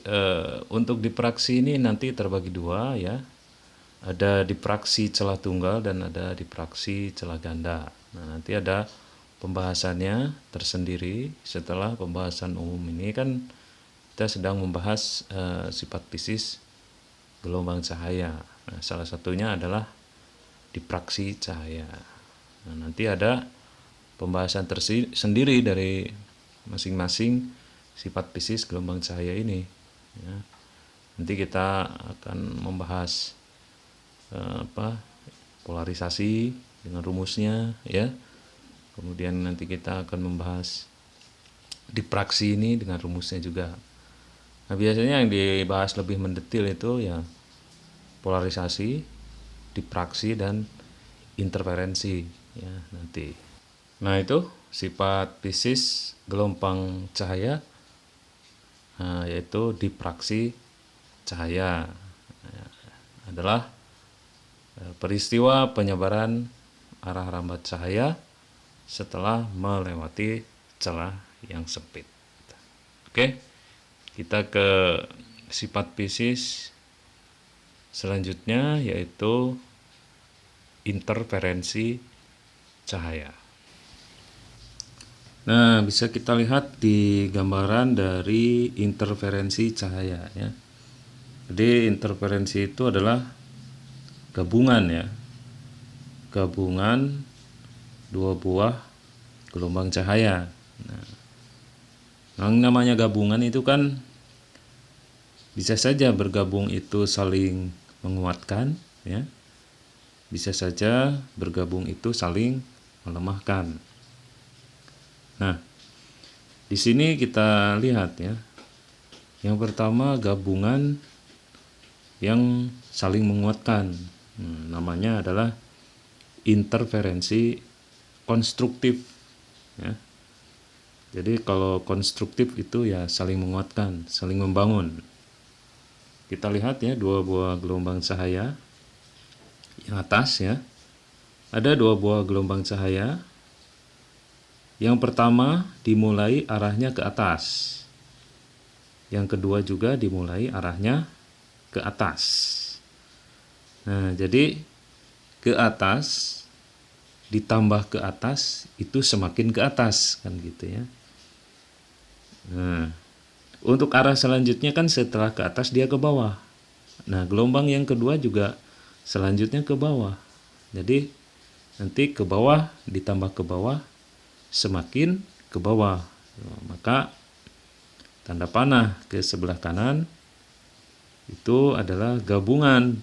untuk diffraksi ini nanti terbagi dua ya. Ada diffraksi celah tunggal dan ada diffraksi celah ganda. Nah, nanti ada pembahasannya tersendiri. Setelah pembahasan umum ini kan kita sedang membahas sifat fisis gelombang cahaya. Nah, salah satunya adalah diffraksi cahaya. Nah, nanti ada pembahasan tersendiri dari masing-masing sifat fisis gelombang cahaya ini. Ya. Nanti kita akan membahas polarisasi dengan rumusnya ya. Kemudian nanti kita akan membahas diffraksi ini dengan rumusnya juga. Nah, biasanya yang dibahas lebih mendetil itu ya polarisasi, diffraksi dan interferensi ya nanti. Nah, itu sifat fisis gelombang cahaya yaitu diffraksi cahaya adalah peristiwa penyebaran arah rambat cahaya setelah melewati celah yang sempit. Oke, kita ke sifat fisis selanjutnya yaitu interferensi cahaya. Nah, bisa kita lihat di gambaran dari interferensi cahaya ya. Jadi interferensi itu adalah gabungan ya. Gabungan dua buah gelombang cahaya. Nah, yang namanya gabungan itu kan bisa saja bergabung itu saling menguatkan ya. Bisa saja bergabung itu saling melemahkan. Nah, di sini kita lihat ya. Yang pertama gabungan yang saling menguatkan. Namanya adalah interferensi konstruktif ya. Jadi kalau konstruktif itu ya saling menguatkan, saling membangun. Kita lihat ya dua buah gelombang cahaya yang atas ya. Ada dua buah gelombang cahaya. Yang pertama dimulai arahnya ke atas. Yang kedua juga dimulai arahnya ke atas. Nah, jadi ke atas ditambah ke atas itu semakin ke atas kan gitu ya. Nah, untuk arah selanjutnya kan setelah ke atas dia ke bawah. Nah, gelombang yang kedua juga selanjutnya ke bawah. Jadi nanti ke bawah ditambah ke bawah semakin ke bawah. Maka tanda panah ke sebelah kanan itu adalah gabungan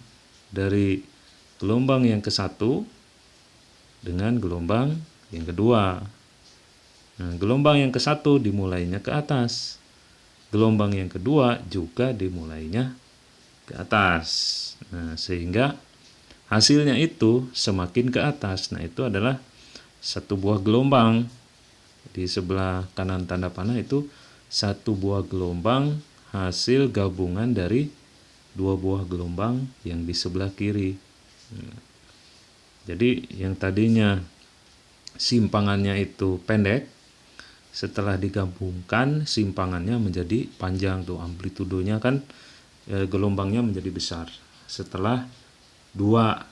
dari gelombang yang ke-1 dengan gelombang yang kedua. Nah, gelombang yang ke-1 dimulainya ke atas. Gelombang yang kedua juga dimulainya ke atas. Nah, sehingga hasilnya itu semakin ke atas. Nah, itu adalah satu buah gelombang. Di sebelah kanan tanda panah itu satu buah gelombang hasil gabungan dari dua buah gelombang yang di sebelah kiri. Jadi yang tadinya simpangannya itu pendek, setelah digabungkan simpangannya menjadi panjang tuh, amplitudonya kan gelombangnya menjadi besar. Setelah dua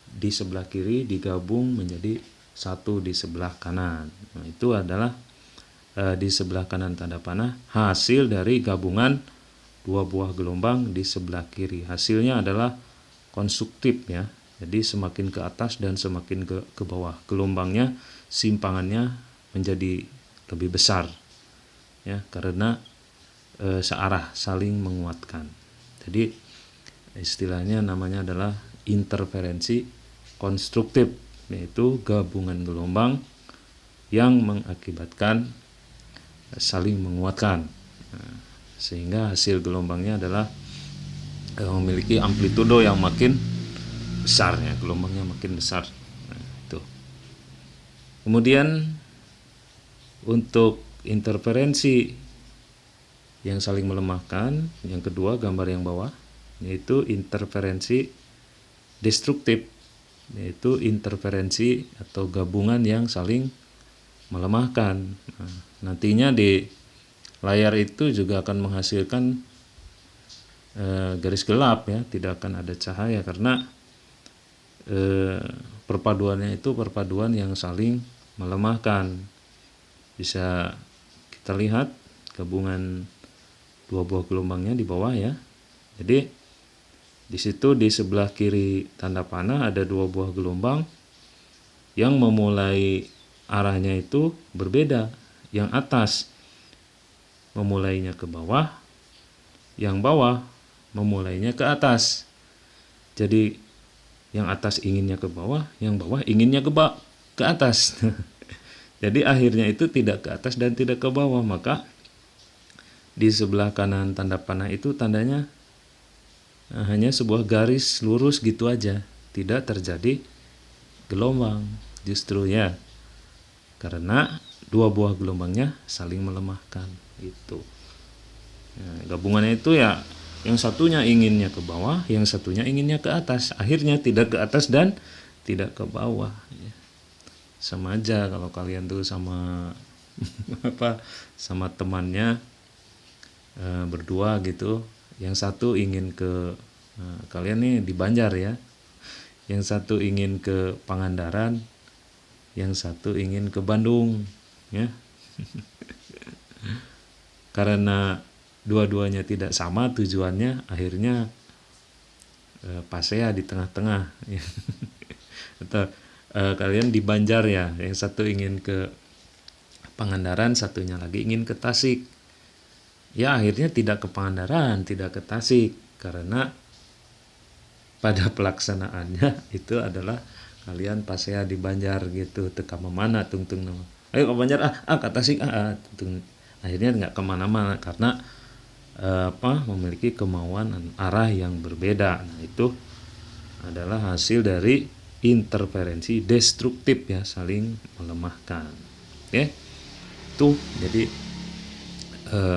di sebelah kiri digabung menjadi satu di sebelah kanan. Nah, itu adalah di sebelah kanan tanda panah hasil dari gabungan dua buah gelombang di sebelah kiri. Hasilnya adalah konstruktif ya. Jadi semakin ke atas dan semakin ke bawah gelombangnya, simpangannya menjadi lebih besar ya, karena searah, saling menguatkan. Jadi istilahnya namanya adalah interferensi konstruktif, yaitu gabungan gelombang yang mengakibatkan saling menguatkan. Nah, sehingga hasil gelombangnya adalah memiliki amplitudo yang makin besar ya, gelombangnya makin besar. Nah, itu. Kemudian untuk interferensi yang saling melemahkan, yang kedua gambar yang bawah, yaitu interferensi destruktif, yaitu interferensi atau gabungan yang saling melemahkan. Nah, nantinya di layar itu juga akan menghasilkan garis gelap ya, tidak akan ada cahaya karena perpaduannya itu perpaduan yang saling melemahkan. Bisa kita lihat gabungan dua buah gelombangnya di bawah ya. Jadi di situ di sebelah kiri tanda panah ada dua buah gelombang yang memulai arahnya itu berbeda. Yang atas memulainya ke bawah, yang bawah memulainya ke atas. Jadi yang atas inginnya ke bawah, yang bawah inginnya ke atas. Jadi akhirnya itu tidak ke atas dan tidak ke bawah, maka di sebelah kanan tanda panah itu tandanya hanya sebuah garis lurus gitu aja, tidak terjadi gelombang justru ya, karena dua buah gelombangnya saling melemahkan itu. Nah, gabungannya itu ya, yang satunya inginnya ke bawah, yang satunya inginnya ke atas, akhirnya tidak ke atas dan tidak ke bawah. Sama aja kalau kalian tuh sama sama temannya berdua gitu, yang satu ingin ke kalian nih di Banjar ya, yang satu ingin ke Pangandaran, yang satu ingin ke Bandung ya. Karena dua-duanya tidak sama tujuannya, akhirnya pasea di tengah-tengah ya. Atau kalian di Banjar ya, yang satu ingin ke Pangandaran, satunya lagi ingin ke Tasik. Ya akhirnya tidak ke Pangandaran, tidak ke Tasik, karena pada pelaksanaannya itu adalah kalian pasea di Banjar gitu, teka mana tungtung nama. Ayo ke Banjar ke Tasik tung. Akhirnya nggak kemana-mana karena memiliki kemauan arah yang berbeda. Nah itu adalah hasil dari interferensi destruktif ya, saling melemahkan. Oke, itu jadi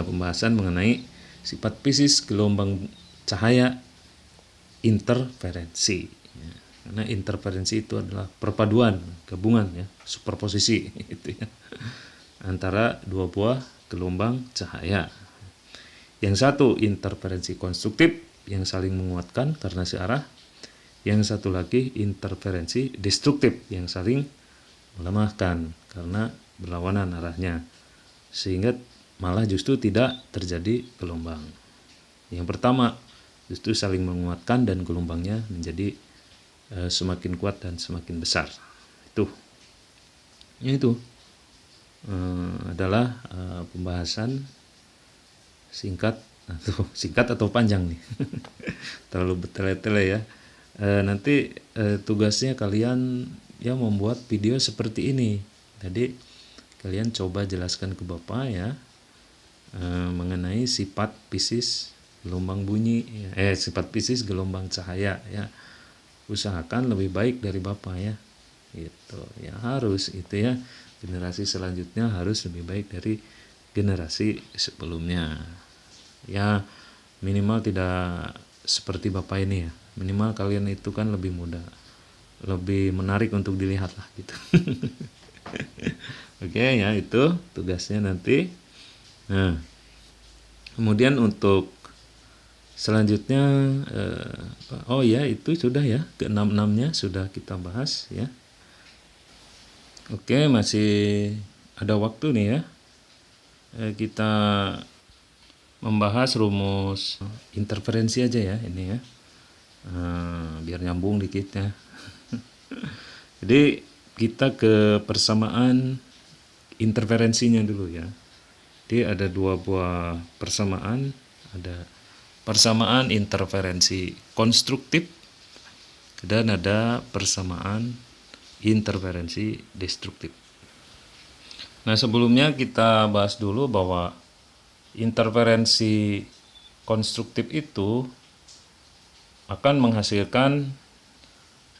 pembahasan mengenai sifat fisis gelombang cahaya interferensi ya. Karena interferensi itu adalah perpaduan, gabungan ya, superposisi itu ya, antara dua buah gelombang cahaya. Yang satu interferensi konstruktif yang saling menguatkan karena searah. Yang satu lagi interferensi destruktif yang saling melemahkan karena berlawanan arahnya, sehingga malah justru tidak terjadi gelombang. Yang pertama justru saling menguatkan dan gelombangnya menjadi semakin kuat dan semakin besar. Itu adalah pembahasan singkat atau panjang nih. Terlalu bertele-tele ya. Nanti tugasnya kalian ya membuat video seperti ini. Jadi kalian coba jelaskan ke Bapak ya mengenai sifat fisis gelombang bunyi ya, sifat fisis gelombang cahaya ya. Usahakan lebih baik dari Bapak ya. Gitu. Ya harus itu ya. Generasi selanjutnya harus lebih baik dari generasi sebelumnya. Ya minimal tidak seperti Bapak ini ya. Minimal kalian itu kan lebih muda, lebih menarik untuk dilihat lah gitu. Oke ya, itu tugasnya nanti. Nah, kemudian untuk selanjutnya oh ya, itu sudah ya, ke-6-6-nya sudah kita bahas ya. Oke, masih ada waktu nih ya. Kita membahas rumus interferensi aja ya ini ya. Biar nyambung dikit ya. Jadi kita ke persamaan interferensinya dulu ya. Jadi ada dua buah persamaan, ada persamaan interferensi konstruktif dan ada persamaan interferensi destruktif. Nah, sebelumnya kita bahas dulu bahwa interferensi konstruktif itu akan menghasilkan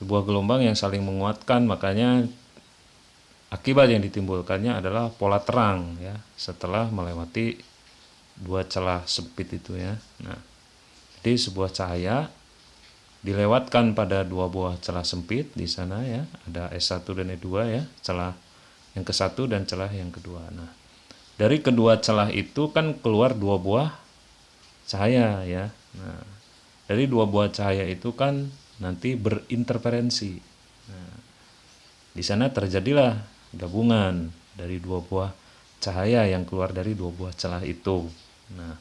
sebuah gelombang yang saling menguatkan, makanya akibat yang ditimbulkannya adalah pola terang ya setelah melewati dua celah sempit itu ya. Nah, jadi sebuah cahaya dilewatkan pada dua buah celah sempit di sana ya, ada S1 dan E2 ya, celah yang ke-1 dan celah yang kedua. Nah, dari kedua celah itu kan keluar dua buah cahaya ya. Nah, dari dua buah cahaya itu kan nanti berinterferensi. Nah, di sana terjadilah gabungan dari dua buah cahaya yang keluar dari dua buah celah itu. Nah,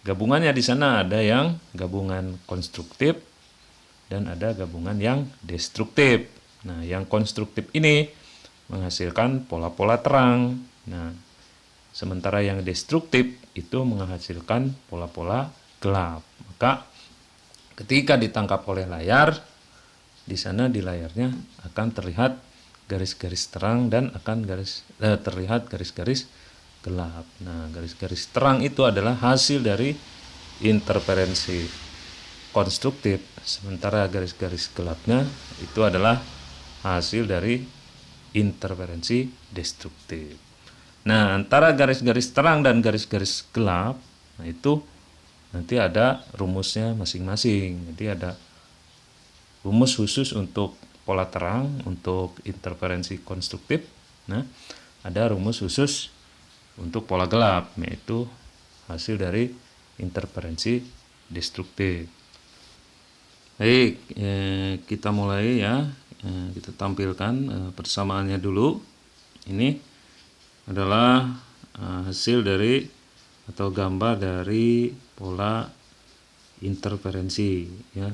gabungannya di sana ada yang gabungan konstruktif dan ada gabungan yang destruktif. Nah, yang konstruktif ini menghasilkan pola-pola terang. Nah, sementara yang destruktif itu menghasilkan pola-pola gelap. Maka ketika ditangkap oleh layar, di sana di layarnya akan terlihat garis-garis terang dan akan terlihat garis-garis gelap. Nah, garis-garis terang itu adalah hasil dari interferensi konstruktif, sementara garis-garis gelapnya itu adalah hasil dari interferensi destruktif. Nah, antara garis-garis terang dan garis-garis gelap, nah itu nanti ada rumusnya masing-masing. Jadi ada rumus khusus untuk pola terang, untuk interferensi konstruktif. Nah, ada rumus khusus untuk pola gelap, yaitu hasil dari interferensi destruktif. Baik, kita mulai ya. Kita tampilkan persamaannya dulu. Ini adalah hasil dari atau gambar dari pola interferensi ya,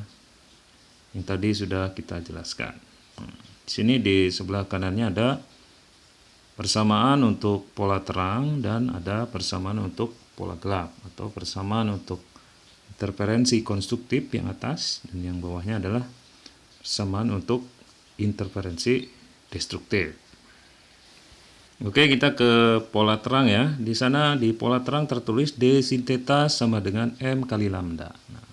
yang tadi sudah kita jelaskan. Di sini di sebelah kanannya ada persamaan untuk pola terang dan ada persamaan untuk pola gelap, atau persamaan untuk interferensi konstruktif yang atas dan yang bawahnya adalah persamaan untuk interferensi destruktif. Oke, kita ke pola terang ya. Di sana di pola terang tertulis D sin theta sama dengan M kali lambda. Nah,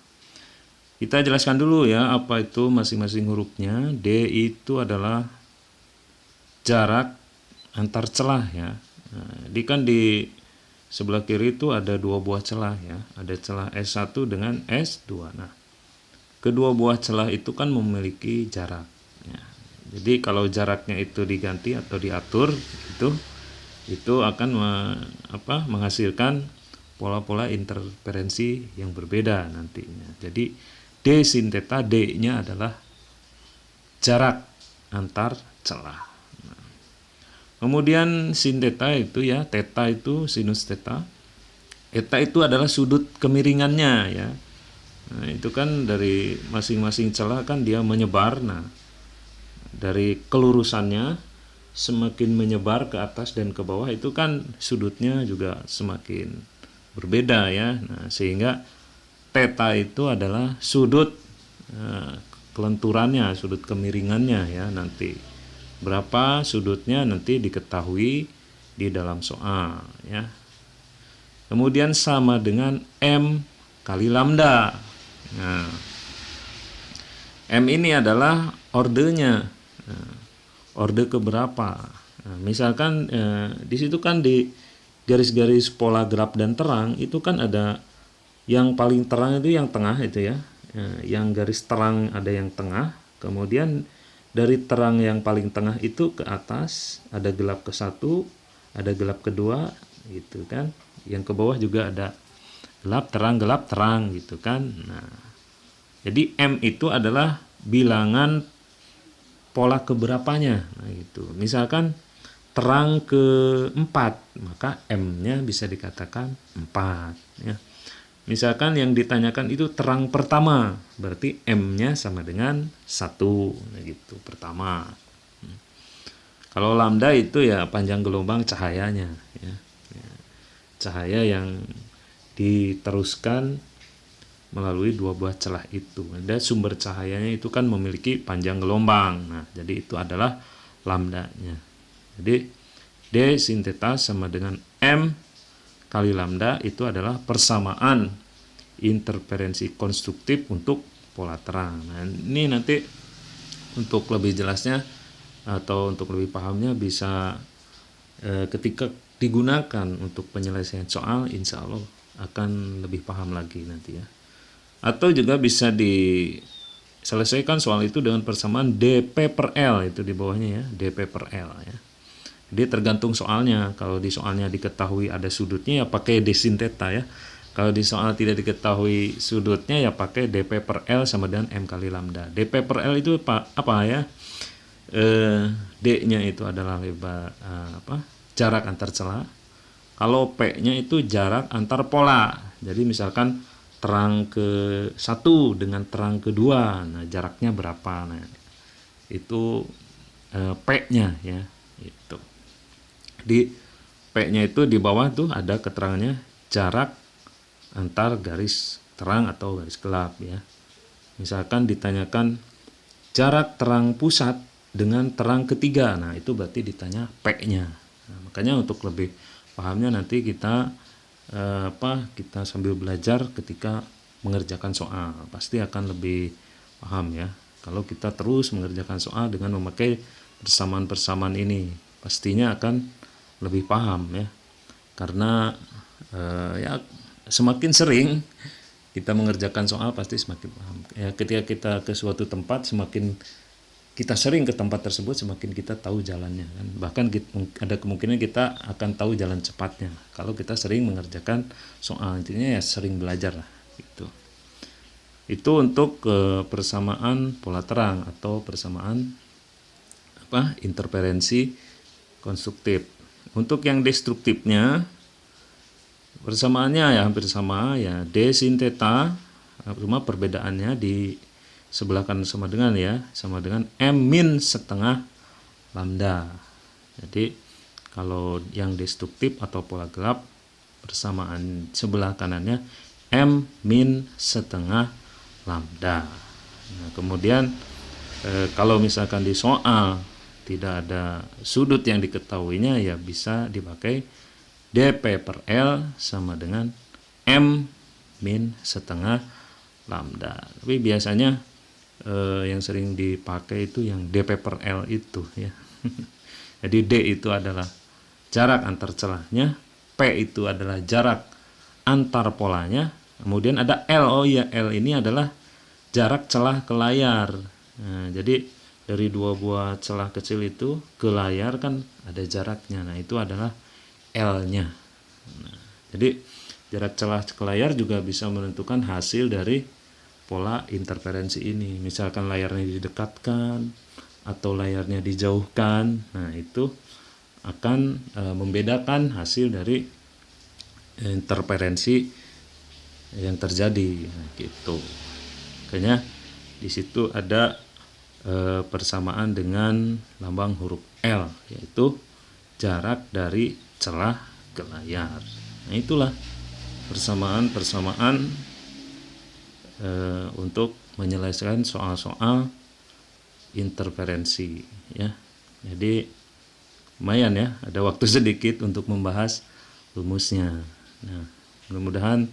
kita jelaskan dulu ya apa itu masing-masing hurufnya. D itu adalah jarak antar celah ya. Nah, jadi kan di sebelah kiri itu ada dua buah celah ya. Ada celah S1 dengan S2. Nah, kedua buah celah itu kan memiliki jarak. Ya. Jadi kalau jaraknya itu diganti atau diatur itu akan menghasilkan pola-pola interferensi yang berbeda nantinya. Jadi D sin theta, D-nya adalah jarak antar celah. Kemudian sin theta itu ya, theta itu sinus theta. Theta itu adalah sudut kemiringannya ya. Nah, itu kan dari masing-masing celah kan dia menyebar. Nah, dari kelurusannya semakin menyebar ke atas dan ke bawah itu kan sudutnya juga semakin berbeda ya. Nah, sehingga theta itu adalah sudut kelenturannya, sudut kemiringannya ya nanti. Berapa sudutnya nanti diketahui di dalam soal ya. Kemudian sama dengan M kali lambda. Nah, M ini adalah ordenya. Nah, orde keberapa? Nah, misalkan di situ kan di garis-garis pola gelap dan terang itu kan ada yang paling terang itu yang tengah itu ya. Yang garis terang ada yang tengah, kemudian dari terang yang paling tengah itu ke atas ada gelap ke satu, ada gelap kedua gitu kan. Yang ke bawah juga ada gelap terang gitu kan. Nah, jadi M itu adalah bilangan pola keberapanya. Nah, gitu. Misalkan terang ke 4, maka M-nya bisa dikatakan 4 ya. Misalkan yang ditanyakan itu terang pertama, berarti M-nya sama dengan 1, nah gitu, pertama. Kalau lambda itu ya panjang gelombang cahayanya ya. Cahaya yang diteruskan melalui dua buah celah itu. Dan sumber cahayanya itu kan memiliki panjang gelombang. Nah, jadi itu adalah lambdanya. Jadi D sin theta sama dengan M kali lambda itu adalah persamaan interferensi konstruktif untuk pola terang. Nah, ini nanti untuk lebih jelasnya atau untuk lebih pahamnya bisa ketika digunakan untuk penyelesaian soal, insya Allah akan lebih paham lagi nanti ya. Atau juga bisa diselesaikan soal itu dengan persamaan dP per L, itu di bawahnya ya, dP per L ya. Jadi tergantung soalnya. Kalau di soalnya diketahui ada sudutnya ya pakai D sin theta ya. Kalau di soal tidak diketahui sudutnya ya pakai dP per L sama dengan M kali lambda. dP per L itu apa ya? D-nya itu adalah lebar jarak antar celah. Kalau P-nya itu jarak antar pola. Jadi misalkan terang ke 1 dengan terang kedua, nah jaraknya berapa? Nah, itu P-nya ya. Itu. Di P-nya itu di bawah tuh ada keterangannya jarak antar garis terang atau garis gelap ya. Misalkan ditanyakan jarak terang pusat dengan terang ketiga, nah itu berarti ditanya P-nya. Nah, makanya untuk lebih pahamnya nanti kita kita sambil belajar ketika mengerjakan soal pasti akan lebih paham ya. Kalau kita terus mengerjakan soal dengan memakai persamaan-persamaan ini pastinya akan lebih paham ya. Karena ya semakin sering kita mengerjakan soal pasti semakin paham. Ya, ketika kita ke suatu tempat semakin kita sering ke tempat tersebut semakin kita tahu jalannya kan. Bahkan ada kemungkinan kita akan tahu jalan cepatnya kalau kita sering mengerjakan soal. Intinya ya sering belajar lah gitu. Itu untuk persamaan pola terang atau persamaan interferensi konstruktif. Untuk yang destruktifnya persamaannya ya hampir sama ya, D sin theta, cuma perbedaannya di sebelah kanan sama dengan M min setengah lambda. Jadi kalau yang destruktif atau pola gelap persamaan sebelah kanannya M min setengah lambda. Nah, kemudian kalau misalkan di soal tidak ada sudut yang diketahuinya ya bisa dipakai dP per L sama dengan M min setengah lambda. Tapi biasanya yang sering dipakai itu yang dP per L itu ya. Jadi D itu adalah jarak antar celahnya, P itu adalah jarak antar polanya, kemudian ada L. Oh iya, L ini adalah jarak celah ke layar. Nah, jadi dari dua buah celah kecil itu ke layar kan ada jaraknya. Nah, itu adalah L-nya. Nah, jadi jarak celah ke layar juga bisa menentukan hasil dari pola interferensi ini. Misalkan layarnya didekatkan atau layarnya dijauhkan, nah itu akan membedakan hasil dari interferensi yang terjadi. Nah, gitu. Makanya di situ ada persamaan dengan lambang huruf L, yaitu jarak dari celah ke layar. Nah, itulah persamaan untuk menyelesaikan soal-soal interferensi ya. Jadi lumayan ya, ada waktu sedikit untuk membahas rumusnya. Nah, mudah-mudahan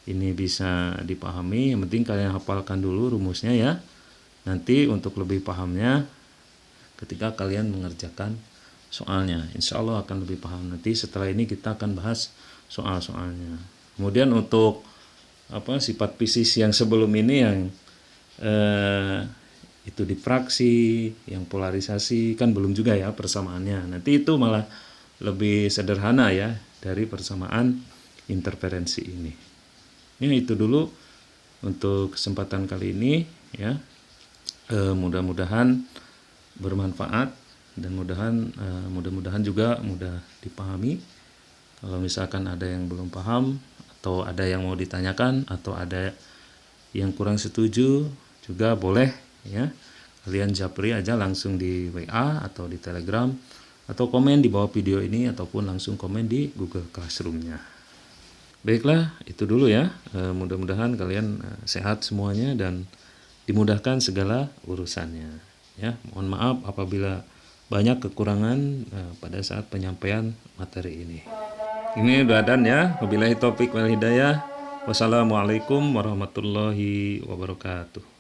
ini bisa dipahami. Yang penting kalian hafalkan dulu rumusnya ya. Nanti untuk lebih pahamnya ketika kalian mengerjakan soalnya, insya Allah akan lebih paham. Nanti setelah ini kita akan bahas soal-soalnya. Kemudian untuk sifat fisis yang sebelum ini yang itu di fraksi, yang polarisasi kan belum juga ya persamaannya. Nanti itu malah lebih sederhana ya dari persamaan interferensi ini. Ya itu dulu untuk kesempatan kali ini ya. Mudah-mudahan bermanfaat dan mudah-mudahan juga mudah dipahami. Kalau misalkan ada yang belum paham atau ada yang mau ditanyakan atau ada yang kurang setuju juga boleh ya. Kalian japri aja langsung di WA atau di Telegram atau komen di bawah video ini ataupun langsung komen di Google Classroom-nya. Baiklah, itu dulu ya. Mudah-mudahan kalian sehat semuanya dan dimudahkan segala urusannya. Ya, mohon maaf apabila banyak kekurangan pada saat penyampaian materi ini. Ini udah dan ya. Wabillahi taufik wal hidayah. Wassalamualaikum warahmatullahi wabarakatuh.